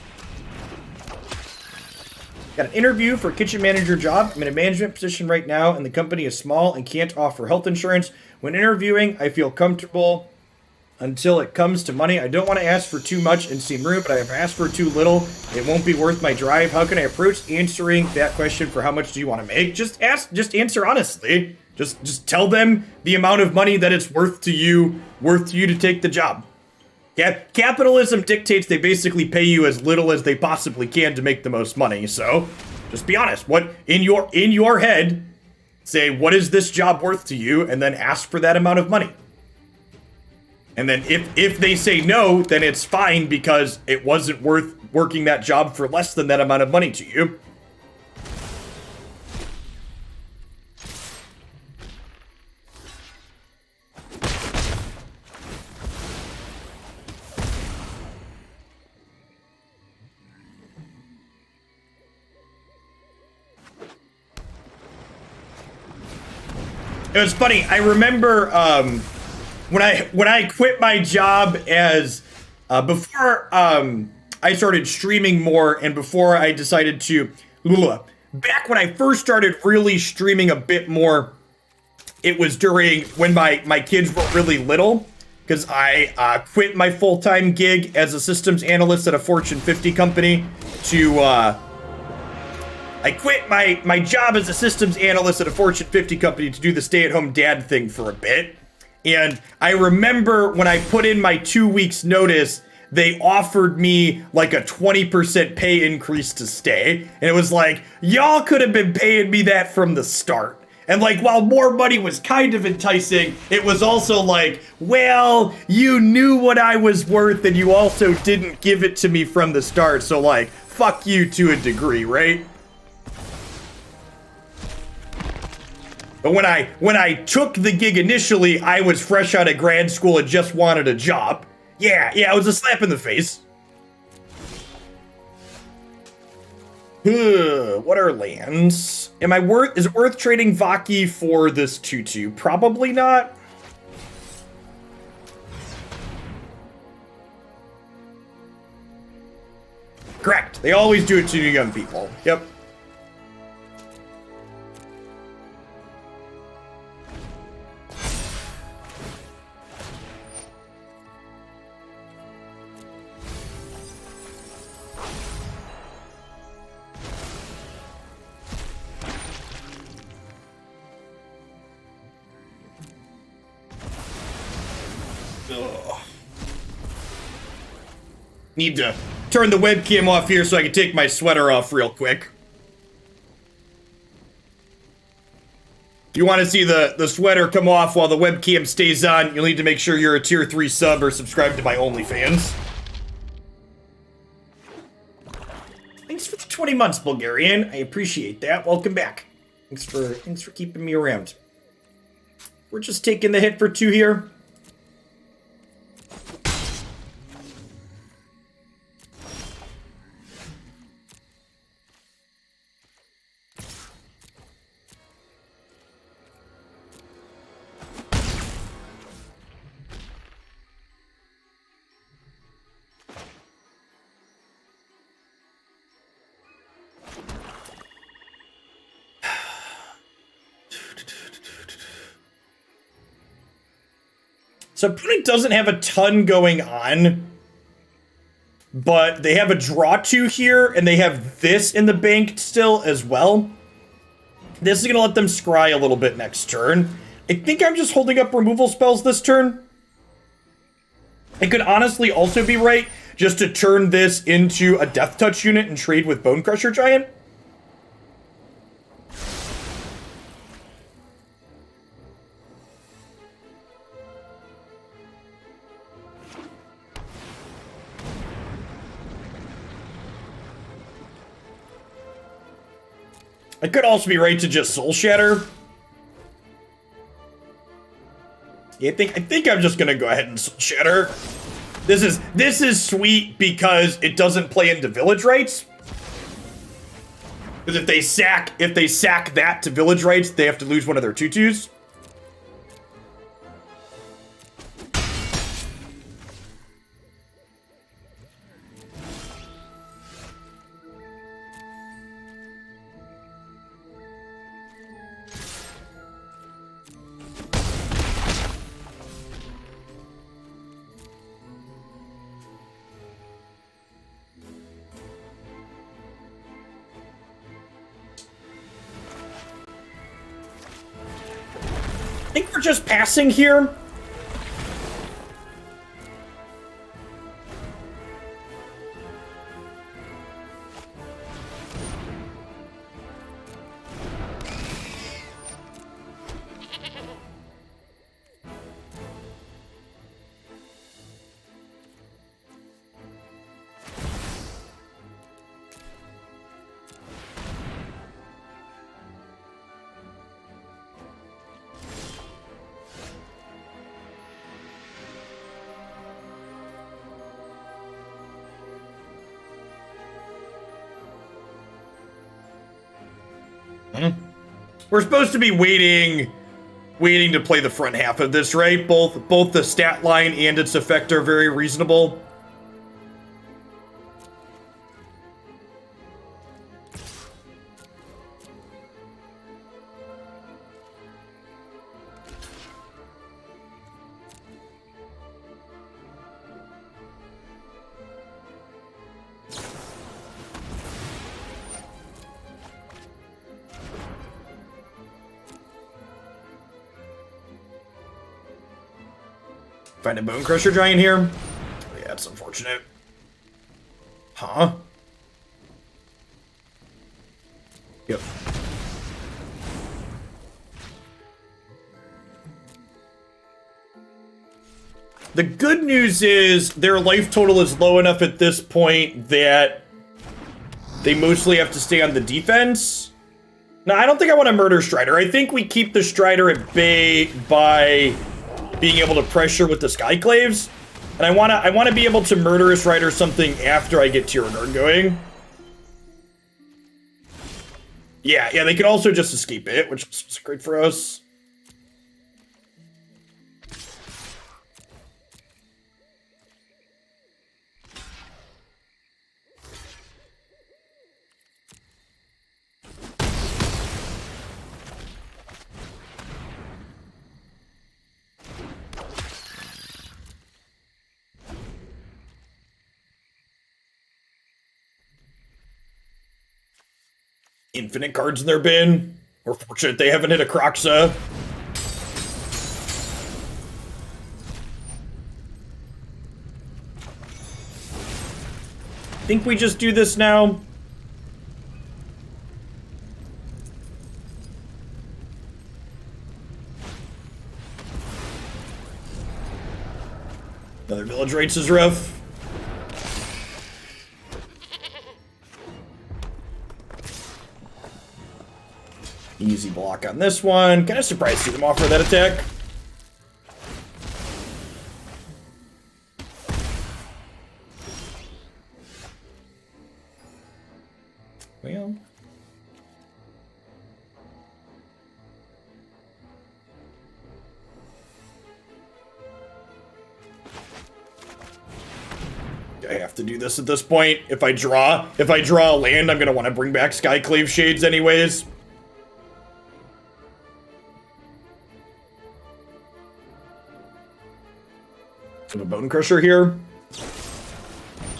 Got an interview for a kitchen manager job. I'm in a management position right now, and the company is small and can't offer health insurance. When interviewing, I feel comfortable until it comes to money. I don't want to ask for too much and seem rude, but I have asked for too little. It won't be worth my drive. How can I approach answering that question for how much do you want to make? Just answer honestly. Just tell them the amount of money that it's worth to you to take the job. Capitalism dictates they basically pay you as little as they possibly can to make the most money. So just be honest. What in your head, say, what is this job worth to you, and then ask for that amount of money. And then if they say no, then it's fine because it wasn't worth working that job for less than that amount of money to you. It was funny. I remember when I quit my job as before I started streaming more, and before I decided to back when I first started really streaming a bit more, it was during when my kids were really little, because I quit my full-time gig as a systems analyst at a Fortune 50 company to I quit my job as a systems analyst at a Fortune 50 company to do the stay-at-home dad thing for a bit. And I remember when I put in my 2 weeks notice, they offered me like a 20% pay increase to stay. And it was like, y'all could have been paying me that from the start. And like, while more money was kind of enticing, it was also like, well, you knew what I was worth and you also didn't give it to me from the start. So like, fuck you to a degree, right? But when I took the gig initially, I was fresh out of grad school and just wanted a job. Yeah, it was a slap in the face. What are lands? Is it worth trading Valki for this 2/2? Probably not. Correct. They always do it to young people. Yep. Need to turn the webcam off here so I can take my sweater off real quick. If you want to see the sweater come off while the webcam stays on, you'll need to make sure you're a tier 3 sub or subscribe to my OnlyFans. Thanks for the 20 months, Bulgarian. I appreciate that. Welcome back. Thanks for keeping me around. We're just taking the hit for 2 here. So opponent doesn't have a ton going on, but they have a draw 2 here, and they have this in the bank still as well. This is going to let them scry a little bit next turn. I think I'm just holding up removal spells this turn. It could honestly also be right just to turn this into a Death Touch unit and trade with Bone Crusher Giant. It could also be right to just Soul Shatter. Yeah, I think I'm just gonna go ahead and Soul Shatter. This is sweet because it doesn't play into Village Rites. Because if they sack that to Village Rites, they have to lose one of their 2/2s. we're just passing here. We're supposed to be waiting to play the front half of this, right? Both the stat line and its effect are very reasonable. Find a Bone Crusher Giant here? Yeah, that's unfortunate. Huh? Yep. The good news is their life total is low enough at this point that they mostly have to stay on the defense. No, I don't think I want to murder Strider. I think we keep the Strider at bay by being able to pressure with the Skyclaves. And I wanna be able to Murderous Rider something after I get Tergrid going. Yeah, they can also just escape it, which is great for us. Infinite cards in their bin. We're fortunate they haven't hit a Croxa. Think we just do this now? Another village rates is rough. Easy block on this one. Kind of surprised to see them offer that attack. Well. I have to do this at this point. If I draw a land, I'm gonna want to bring back Skyclave Shades anyways. A Bone Crusher here.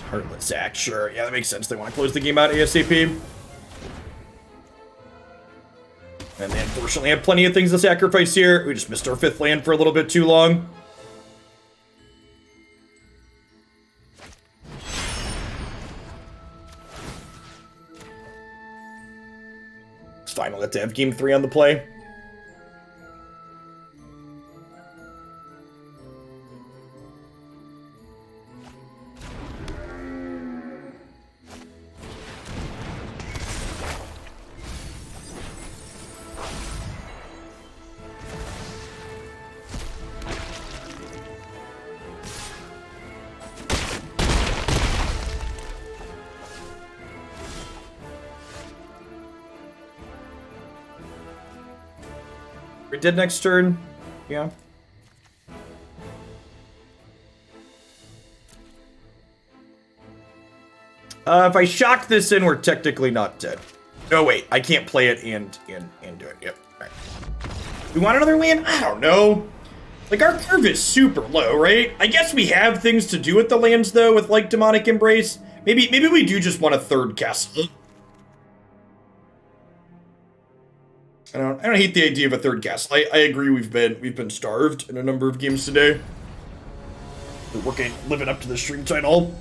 Heartless Act, sure. Yeah, that makes sense. They want to close the game out ASAP. And they unfortunately have plenty of things to sacrifice here. We just missed our 5th land for a little bit too long. It's fine, we'll have to have game 3 on the play. We did next turn. Yeah. If I shock this in, we're technically not dead. Oh wait, I can't play it and do it. Yep. All right. We want another land? I don't know. Like, our curve is super low, right? I guess we have things to do with the lands though, with like Demonic Embrace. Maybe we do just want a 3rd castle. I don't hate the idea of a third castle. I agree we've been starved in a number of games today. We're living up to the stream title.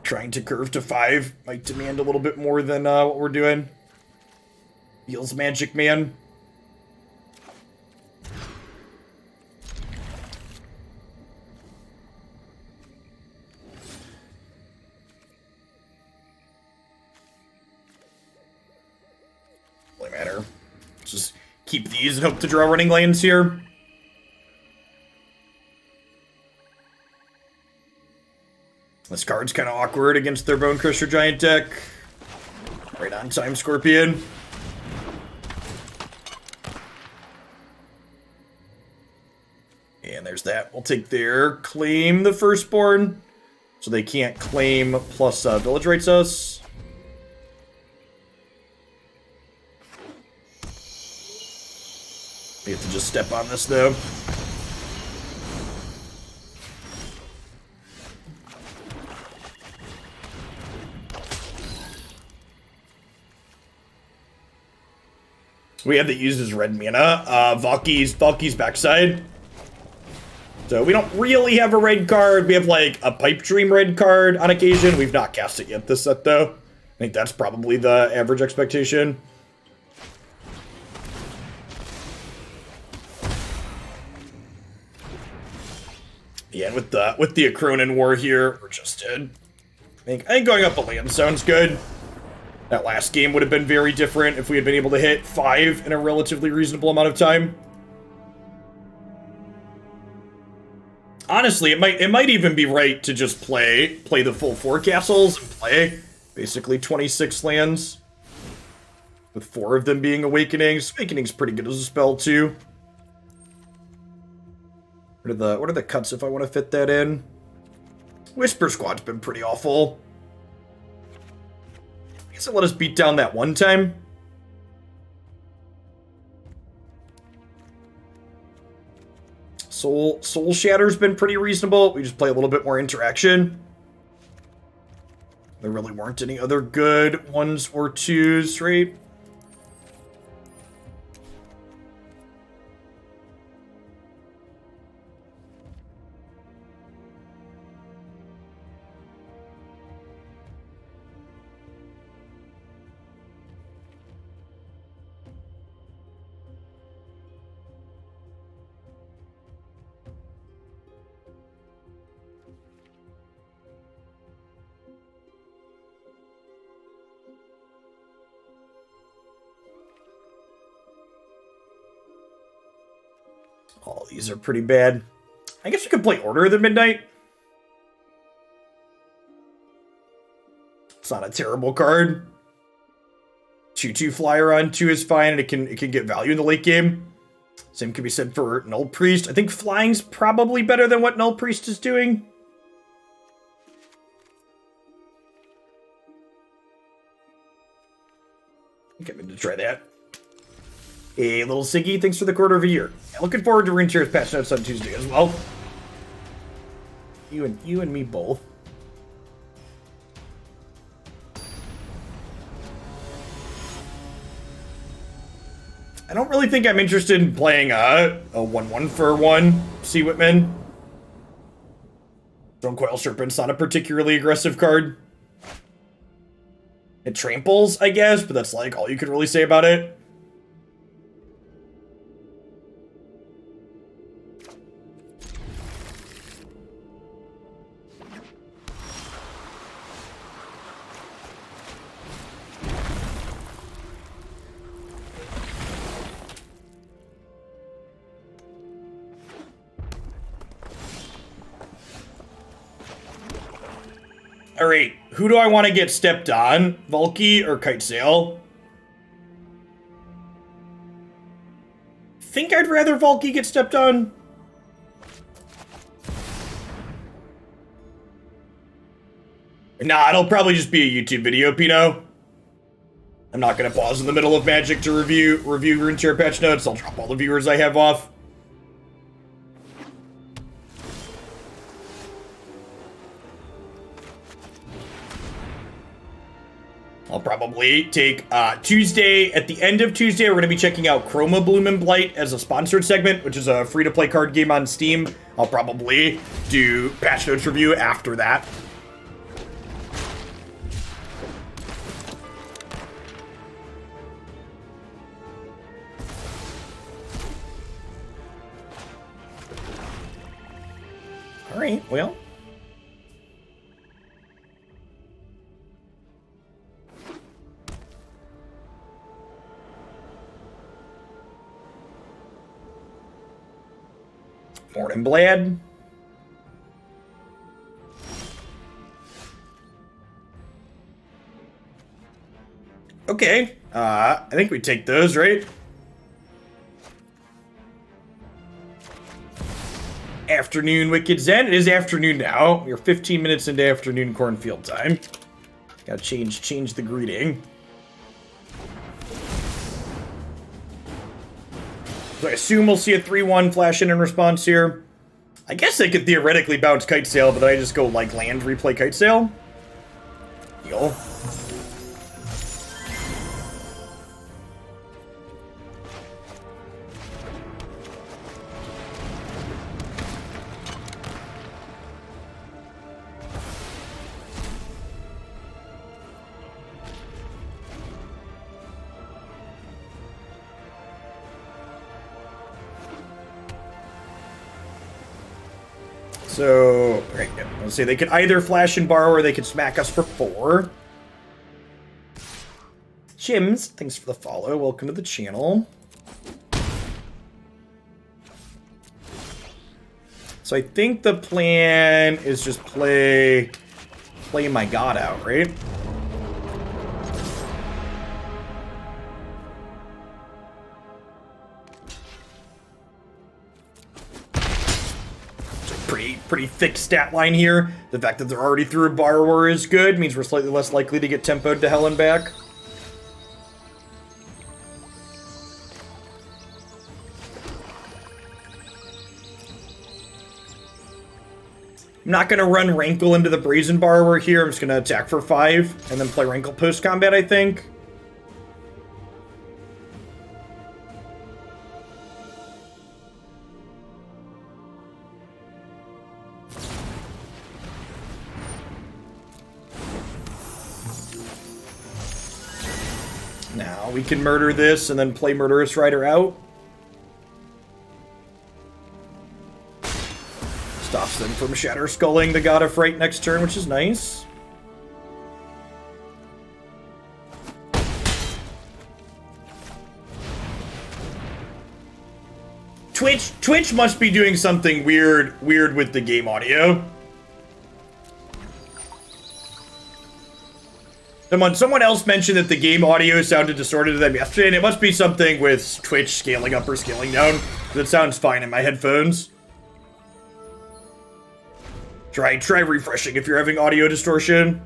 Trying to curve to 5 might demand a little bit more than what we're doing. Feels magic, man. Doesn't matter. Just keep these and hope to draw running lanes here. This card's kind of awkward against their Bone Crusher Giant deck. Right on time, Scorpion. And there's that. We'll take their claim the Firstborn. So they can't claim plus Village Rights us. We have to just step on this though. We have that uses red mana. Valki's backside. So we don't really have a red card. We have like a Pipe Dream red card on occasion. We've not cast it yet this set though. I think that's probably the average expectation. Yeah, and with the Akronin War here, we're just dead. I think going up a land sounds good. That last game would have been very different if we had been able to hit 5 in a relatively reasonable amount of time. Honestly, it might even be right to just play the full 4 castles and play basically 26 lands, with 4 of them being Awakenings. Awakening's pretty good as a spell too. What are the cuts if I want to fit that in? Whisper Squad's been pretty awful. I guess it let us beat down that one time. Soul Shatter's been pretty reasonable. We just play a little bit more interaction. There really weren't any other good 1s or 2s, right? All these are pretty bad. I guess we could play Order of the Midnight. It's not a terrible card. 2/2 flyer on 2 is fine, and it can get value in the late game. Same can be said for Null Priest. I think flying's probably better than what Null Priest is doing. I think I'm going to try that. Hey, little Siggy, thanks for the quarter of a year. Yeah, looking forward to Runeterra's patch notes on Tuesday as well. You and me both. I don't really think I'm interested in playing a 1/1 for 1 Sea Whitman. Stonecoil Serpent's not a particularly aggressive card. It tramples, I guess, but that's like all you could really say about it. Alright, who do I want to get stepped on? Valki or Kitesail? Think I'd rather Valki get stepped on. Nah, it'll probably just be a YouTube video, Pino. I'm not going to pause in the middle of Magic to review Runeterra patch notes. I'll drop all the viewers I have off. I'll probably take Tuesday. At the end of Tuesday, we're going to be checking out Chroma Bloom and Blight as a sponsored segment, which is a free-to-play card game on Steam. I'll probably do patch notes review after that. All right, well. Morning, Blad. Okay, I think we take those, right? Afternoon Wicked Zen. It is afternoon now. We're 15 minutes into afternoon cornfield time. Gotta change the greeting. So I assume we'll see a 3-1 flash in response here. I guess they could theoretically bounce Kitesail, but then I just go like land, replay Kitesail. Deal. So, right, yeah, let's see, they could either flash and borrow or they could smack us for 4. Jims, thanks for the follow. Welcome to the channel. So I think the plan is just play my god out, right? Pretty thick stat line here. The fact that they're already through a borrower is good. Means we're slightly less likely to get tempoed to hell and back. I'm not going to run Rankle into the Brazen Borrower here. I'm just going to attack for 5 and then play Rankle post-combat, I think. Now we can murder this and then play Murderous Rider out. Stops them from Shatter Sculling the God of Fright next turn, which is nice. Twitch must be doing something weird with the game audio. Someone else mentioned that the game audio sounded distorted to them yesterday, and it must be something with Twitch scaling up or scaling down, because it sounds fine in my headphones. Try refreshing if you're having audio distortion.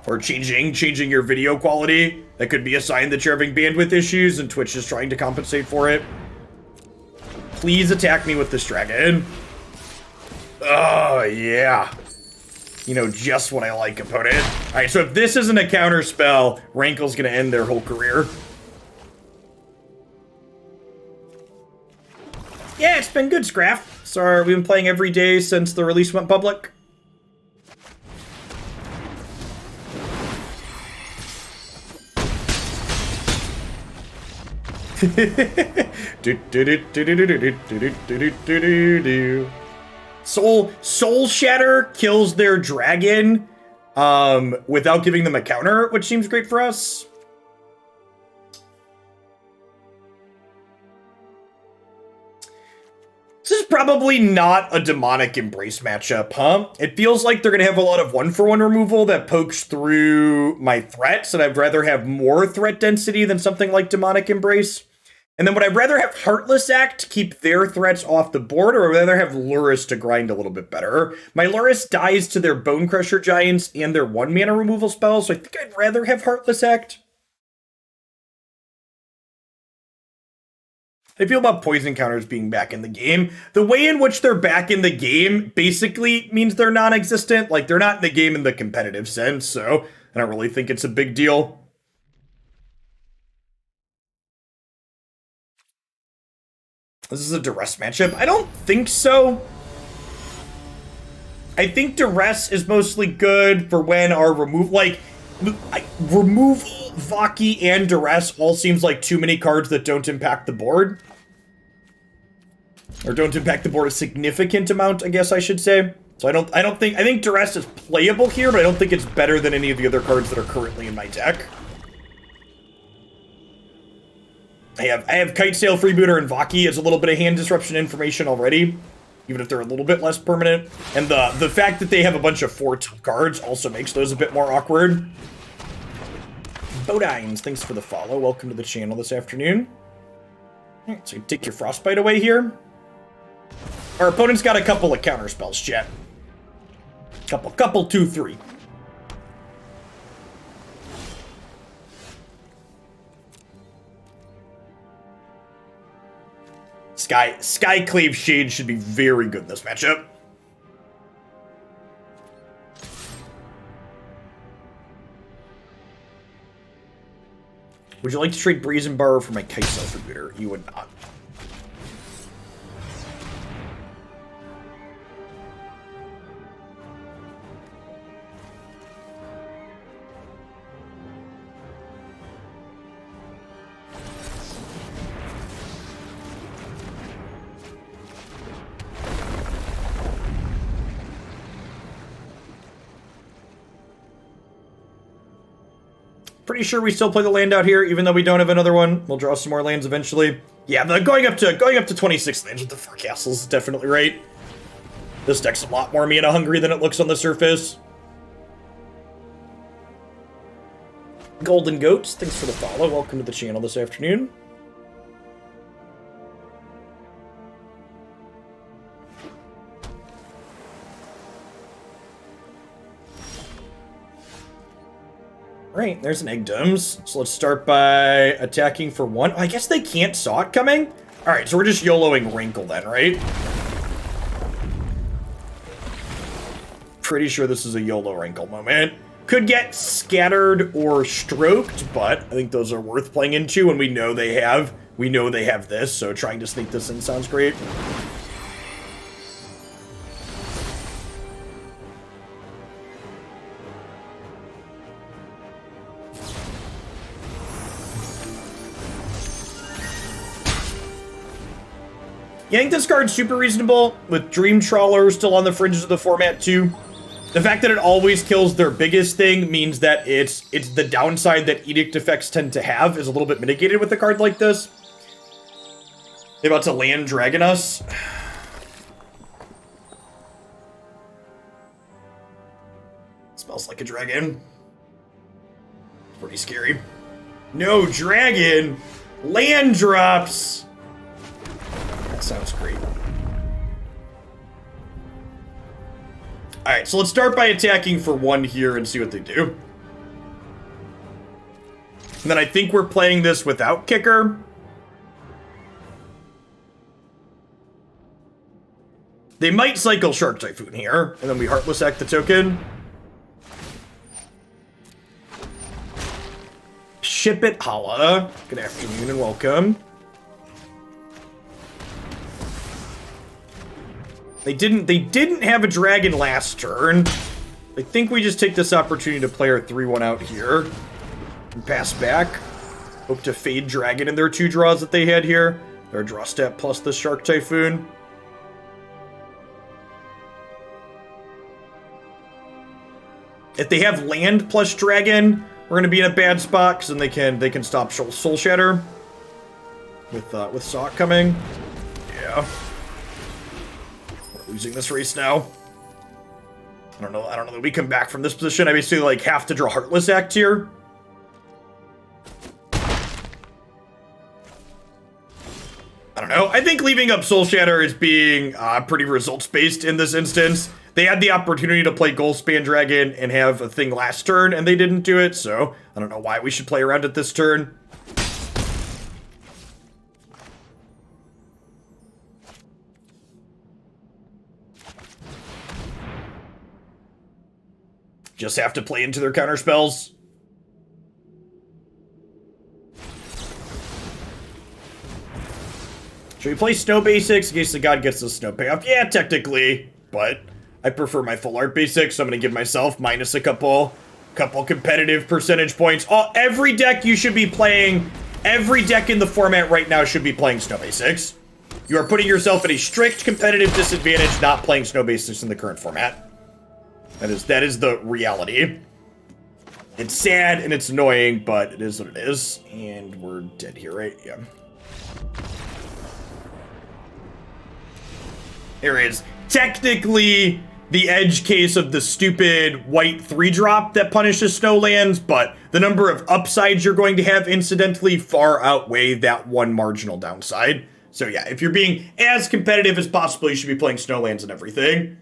Or changing your video quality. That could be a sign that you're having bandwidth issues and Twitch is trying to compensate for it. Please attack me with this dragon. Oh, yeah. You know just what I like, opponent. Alright, so if this isn't a counter spell, Rankle's gonna end their whole career. Yeah, it's been good, Scraff. So we've been playing every day since the release went public. Soul Shatter kills their dragon without giving them a counter, which seems great for us. This is probably not a Demonic Embrace matchup, huh? It feels like they're going to have a lot of 1-for-1 removal that pokes through my threats, and I'd rather have more threat density than something like Demonic Embrace. And then would I rather have Heartless Act to keep their threats off the board, or would I rather have Lurrus to grind a little bit better? My Lurrus dies to their Bone Crusher Giants and their 1-mana removal spells, so I think I'd rather have Heartless Act. I feel about poison counters being back in the game. The way in which they're back in the game basically means they're non-existent. Like, they're not in the game in the competitive sense, so I don't really think it's a big deal. This is a Duress matchup? I don't think so. I think Duress is mostly good for when our removal, Valki, and Duress all seems like too many cards that don't impact the board. Or don't impact the board a significant amount, I guess I should say. So I think Duress is playable here, but I don't think it's better than any of the other cards that are currently in my deck. I have Kitesail Freebooter and Valki as a little bit of hand disruption information already, even if they're a little bit less permanent. And the fact that they have a bunch of 4-2 cards also makes those a bit more awkward. Bodines, thanks for the follow. Welcome to the channel this afternoon. Alright, so you take your Frostbite away here. Our opponent's got a couple of counter spells, chat. Couple 2-3. Skyclave Shade should be very good in this matchup. Would you like to trade Brazen Borrow for my Kitesail Freebooter? You would not. Pretty sure we still play the land out here, even though we don't have another one. We'll draw some more lands eventually. Yeah, going up to 26 lands with the 4 castles is definitely right. This deck's a lot more mana hungry than it looks on the surface. Golden Goats, thanks for the follow. Welcome to the channel this afternoon. Right, there's an Agadeem. So let's start by attacking for 1. Oh, I guess they can't saw it coming? Alright, so we're just YOLOing Rankle then, right? Pretty sure this is a YOLO Rankle moment. Could get scattered or stroked, but I think those are worth playing into, and we know they have this, so trying to sneak this in sounds great. Yeah, I think this card's super reasonable, with Dream Trawler still on the fringes of the format too. The fact that it always kills their biggest thing means that it's the downside that Edict effects tend to have is a little bit mitigated with a card like this. They're about to land Dragon us. Smells like a dragon. Pretty scary. No dragon! Land drops! That sounds great. Alright, so let's start by attacking for 1 here and see what they do. And then I think we're playing this without kicker. They might cycle Shark Typhoon here, and then we Heartless Act the token. Ship it, holla. Good afternoon and welcome. They didn't have a dragon last turn. I think we just take this opportunity to play our 3-1 out here. And pass back. Hope to fade dragon in their 2 draws that they had here. Their draw step plus the Shark Typhoon. If they have land plus dragon, we're gonna be in a bad spot, because then they can stop Soul Shatter. With Sock coming. Yeah. Losing this race now. I don't know that we come back from this position. I basically like have to draw Heartless Act here. I don't know. I think leaving up Soul Shatter is being pretty results-based in this instance. They had the opportunity to play Goldspan Dragon and have a thing last turn, and they didn't do it, so I don't know why we should play around it this turn. just have to play into their counter spells. Should we play snow basics in case the god gets the snow payoff? Yeah, technically, but I prefer my full art basics, so I'm gonna give myself minus a couple competitive percentage points. Every deck you should be playing, every deck in the format right now should be playing snow basics. You are putting yourself at a strict competitive disadvantage not playing snow basics in the current format. That is the reality. It's sad and it's annoying, but it is what it is. And we're dead here, right? Yeah. There is technically the edge case of the stupid white 3-drop that punishes snow lands, but the number of upsides you're going to have incidentally far outweigh that one marginal downside. So yeah, if you're being as competitive as possible, you should be playing snow lands and everything.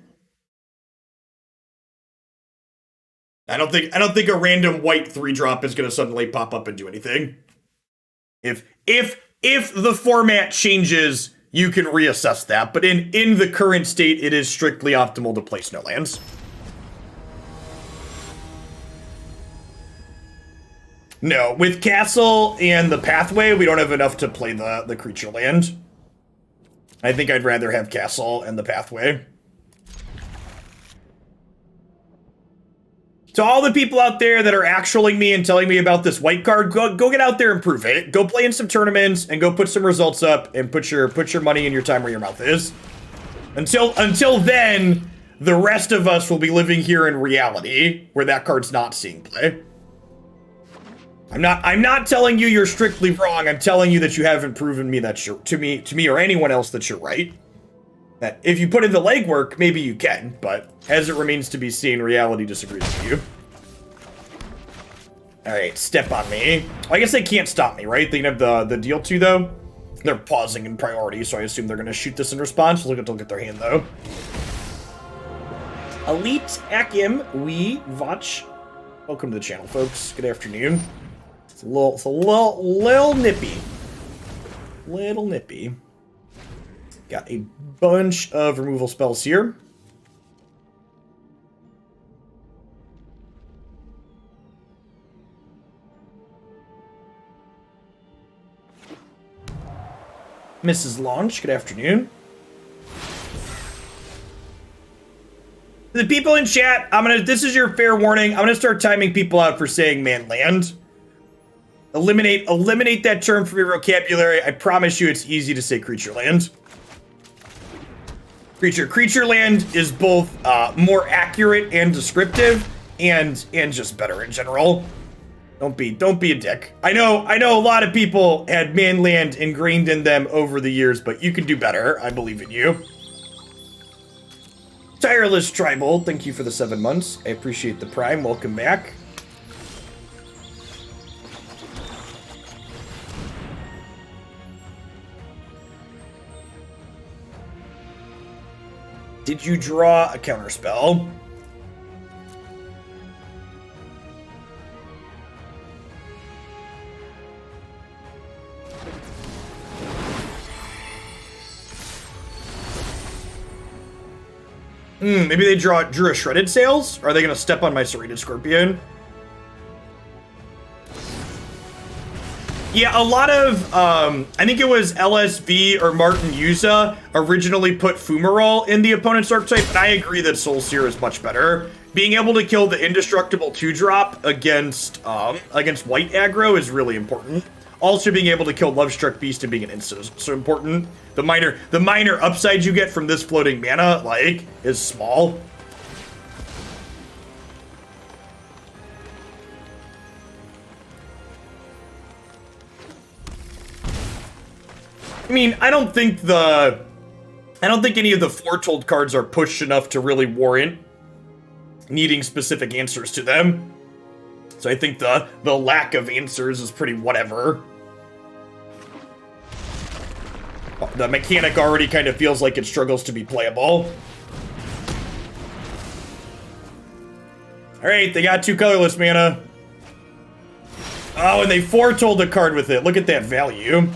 I don't think a random white 3-drop is going to suddenly pop up and do anything. If the format changes, you can reassess that, but in the current state, it is strictly optimal to play snow lands. No, with Castle and the Pathway, we don't have enough to play the creature land. I think I'd rather have Castle and the Pathway. To all the people out there that are actualing me and telling me about this white card, go get out there and prove it. Go play in some tournaments and go put some results up and put your money and your time where your mouth is. Until then, the rest of us will be living here in reality where that card's not seeing play. I'm not telling you you're strictly wrong. I'm telling you that you haven't proven me that you're to me or anyone else that you're right. That if you put in the legwork, maybe you can, but as it remains to be seen, reality disagrees with you. Alright, step on me. Well, I guess they can't stop me, right? They can have the deal too, though. They're pausing in priority, so I assume they're going to shoot this in response. Look at their hand, though. Elite Akim, we watch. Welcome to the channel, folks. Good afternoon. It's a little nippy. Little nippy. Got a bunch of removal spells here. Mrs. Launch, good afternoon. The people in chat, this is your fair warning. I'm gonna start timing people out for saying man land. Eliminate that term from your vocabulary. I promise you it's easy to say creature land. Creature land is both more accurate and descriptive and just better in general. Don't be a dick. I know a lot of people had man land ingrained in them over the years, but you can do better. I believe in you. Tireless Tribal, thank you for the 7 months. I appreciate the prime. Welcome back. Did you draw a counterspell? Maybe they drew a Shredded Sails? Or are they going to step on my Serrated Scorpion? Yeah, a lot of, I think it was LSV or Martin Yuza originally put Fumarole in the opponent's archetype, and I agree that Soul Seer is much better. Being able to kill the indestructible 2-drop against white aggro is really important. Also, being able to kill Lovestruck Beast and being an instant is so important. The minor upside you get from this floating mana, is small. I mean, I don't think any of the foretold cards are pushed enough to really warrant needing specific answers to them. So I think the lack of answers is pretty whatever. The mechanic already kind of feels like it struggles to be playable. Alright, they got 2 colorless mana. Oh, and they foretold a card with it. Look at that value.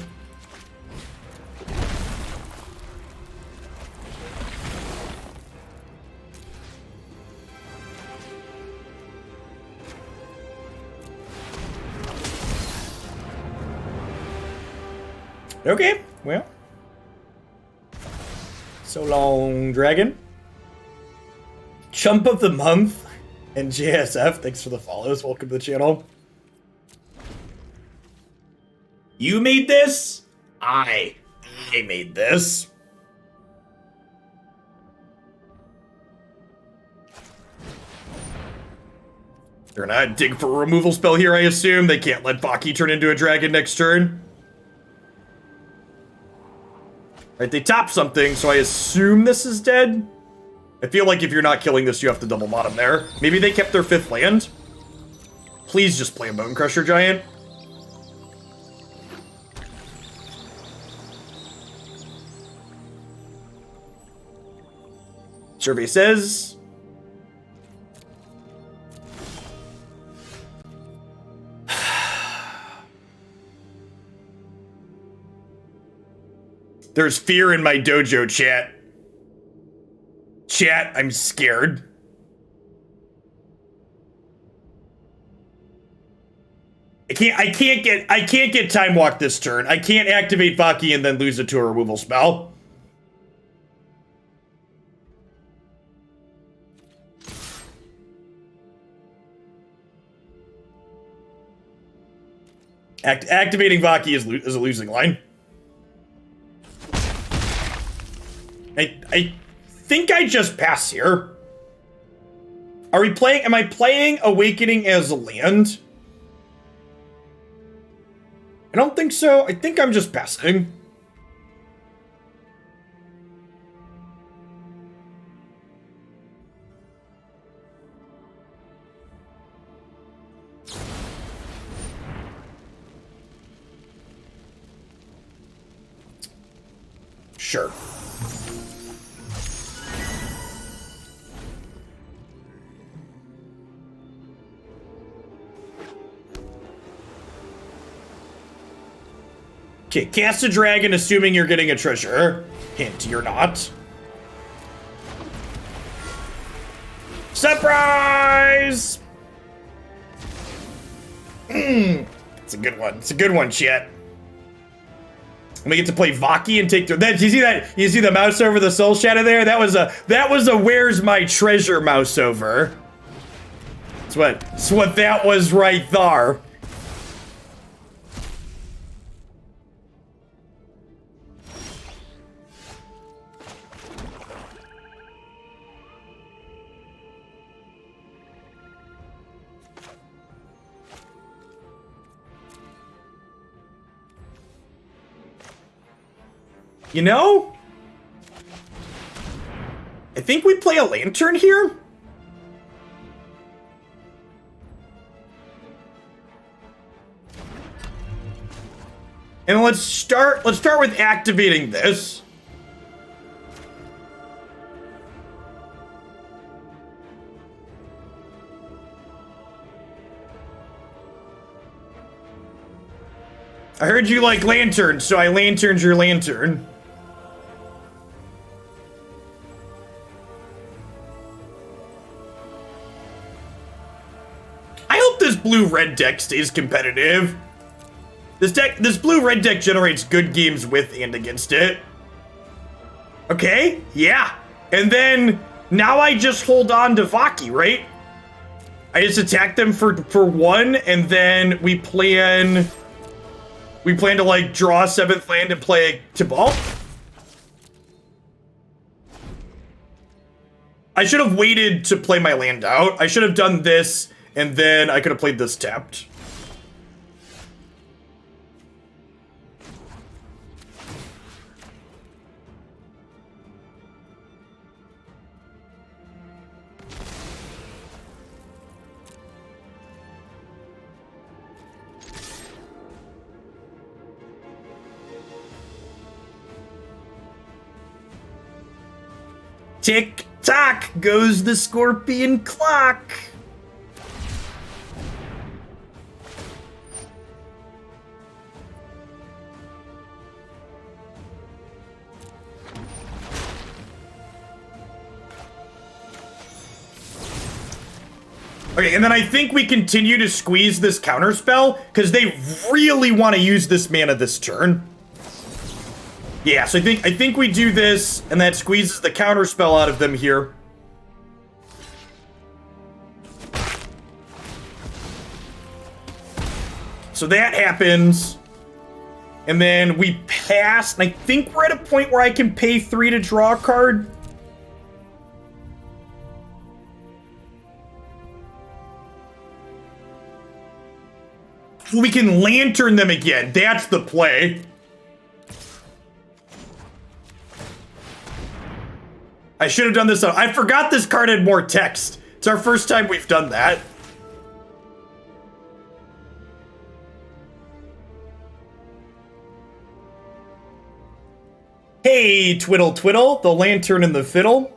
Okay, well. So long, Dragon. Chump of the Month and JSF, thanks for the follows. Welcome to the channel. You made this? I made this. They're gonna dig for a removal spell here, I assume. They can't let Valki turn into a dragon next turn. Right, they tap something, so I assume this is dead. I feel like if you're not killing this, you have to double bottom there. Maybe they kept their 5th land. Please just play a Bone Crusher Giant. Survey says... There's fear in my dojo, chat. Chat, I'm scared. I can't get Time Walk this turn. I can't activate Valki and then lose it to a removal spell. Activating Valki is a losing line. I think I just pass here. Are we playing? Am I playing Awakening as a land? I don't think so. I think I'm just passing. Sure. Okay, cast a dragon assuming you're getting a treasure. Hint, you're not. Surprise! It's a good one. It's a good one, chat. And we get to play Valki and take the... Do you see that? You see the mouse over the Soul Shatter there? That was a where's my treasure mouse over. That's what that was right there. You know? I think we play a lantern here. And let's start with activating this. I heard you like lanterns, so I lanterned your lantern. Blue-red deck stays competitive. This blue-red deck generates good games with and against it. Okay, yeah. And then, now I just hold on to Valki, right? I just attack them for 1, and then we plan to, like, draw a 7th land and play Tibalt. I should have waited to play my land out. I should have done this, and then I could have played this tapped. Tick-tock goes the scorpion clock. Okay, and then I think we continue to squeeze this counterspell, because they really want to use this mana this turn. Yeah, so I think we do this, and that squeezes the counter spell out of them here. So that happens. And then we pass, and I think we're at a point where I can pay 3 to draw a card. We can lantern them again. That's the play. I should have done this. I forgot this card had more text. It's our first time we've done that. Hey, twiddle twiddle, the lantern and the fiddle.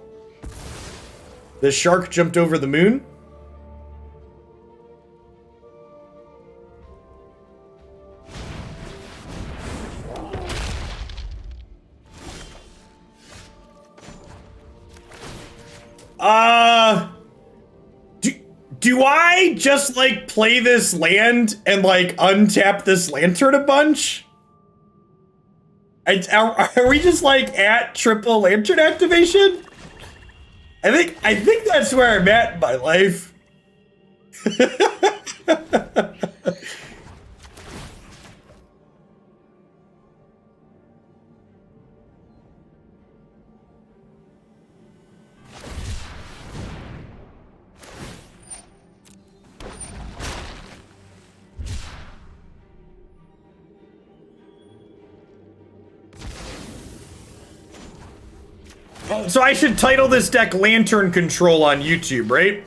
The shark jumped over the moon. Do I just, like, play this land and, like, untap this lantern a bunch? Are we just, like, at triple lantern activation? I think that's where I'm at in my life. So I should title this deck Lantern Control on YouTube, right?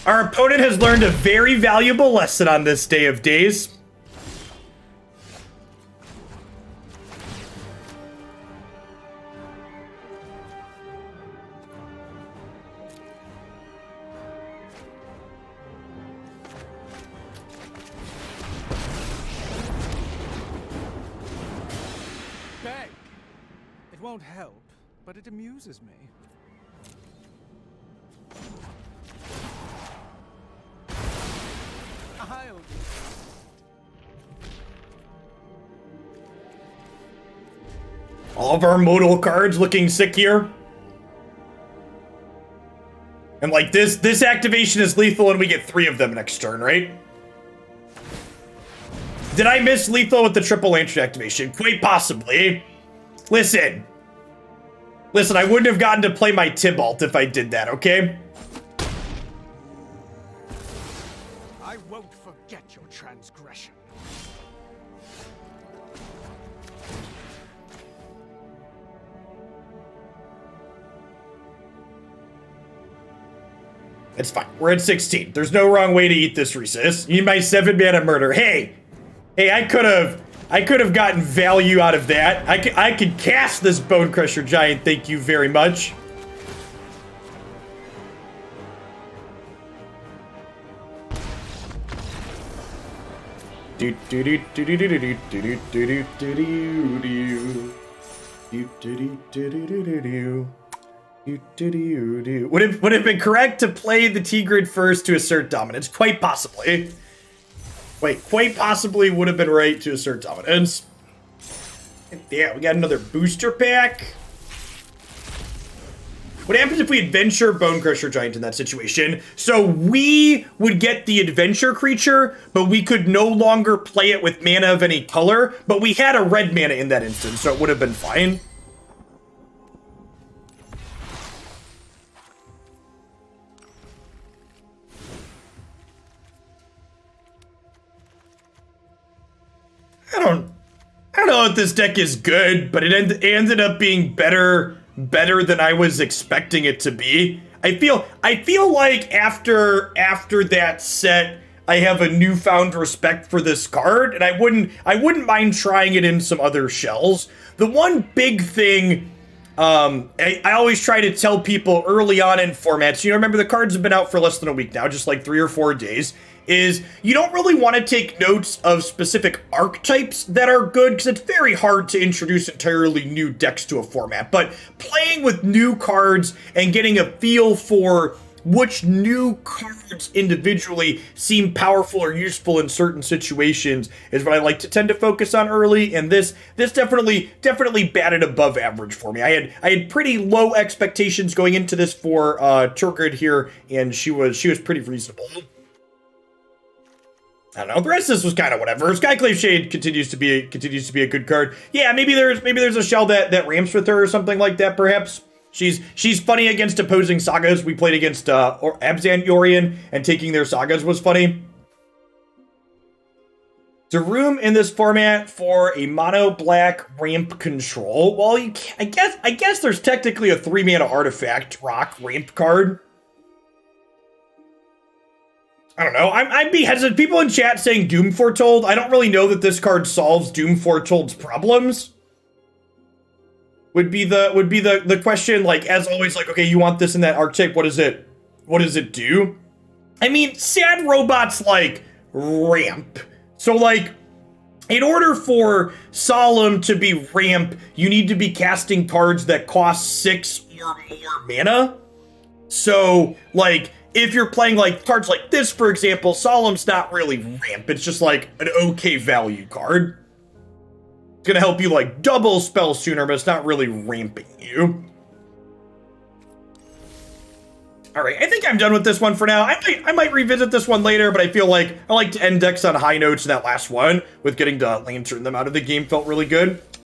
Our opponent has learned a very valuable lesson on this day of days. Beg. It won't help, but it amuses me. All of our modal cards looking sick here. And like this activation is lethal and we get 3 of them next turn, right? Did I miss lethal with the triple lantern activation? Quite possibly. Listen, I wouldn't have gotten to play my Tybalt if I did that, okay? I won't forget your transgression. It's fine. We're at 16. There's no wrong way to eat this resist. You need my 7-mana murder. Hey, I could have gotten value out of that. I could cast this Bone Crusher Giant. Thank you very much. Do do do do do do do do do do do do do. Would it been correct to play the Tergrid first to assert dominance? Quite possibly. Wait, quite possibly would have been right to assert dominance. Yeah, we got another booster pack. What happens if we adventure Bone Crusher Giant in that situation? So we would get the adventure creature, but we could no longer play it with mana of any color, but we had a red mana in that instance, so it would have been fine. I don't know if this deck is good, but it ended up being better than I was expecting it to be. I feel like after that set, I have a newfound respect for this card, and I wouldn't mind trying it in some other shells. The one big thing I always try to tell people early on in formats, remember the cards have been out for less than a week now, just like 3 or 4 days, is you don't really want to take notes of specific archetypes that are good, because it's very hard to introduce entirely new decks to a format. But playing with new cards and getting a feel for which new cards individually seem powerful or useful in certain situations is what I like to tend to focus on early, and this definitely batted above average for me. I had pretty low expectations going into this for Tergrid here, and she was pretty reasonable. I don't know. The rest of this was kind of whatever. Skyclave Shade continues to be a good card. Yeah, maybe there's a shell that ramps with her or something like that, perhaps. She's funny against opposing sagas. We played against Abzan Yorion, and taking their sagas was funny. There's room in this format for a mono black ramp control. Well, I guess there's technically a 3-mana artifact rock ramp card. I don't know. I'd be hesitant. People in chat saying Doom Foretold. I don't really know that this card solves Doom Foretold's problems. Would be the question, like, as always, like, okay, you want this in that archetype, what does it do? I mean, sad robots like ramp. So, like, in order for Solemn to be ramp, you need to be casting cards that cost 6 or more mana. So, like, if you're playing, like, cards like this, for example, Solemn's not really ramp. It's just, like, an okay value card. It's gonna help you, like, double spell sooner, but it's not really ramping you. Alright, I think I'm done with this one for now. I might revisit this one later, but I feel like I like to end decks on high notes, and that last one, with getting to Lantern them out of the game, felt really good.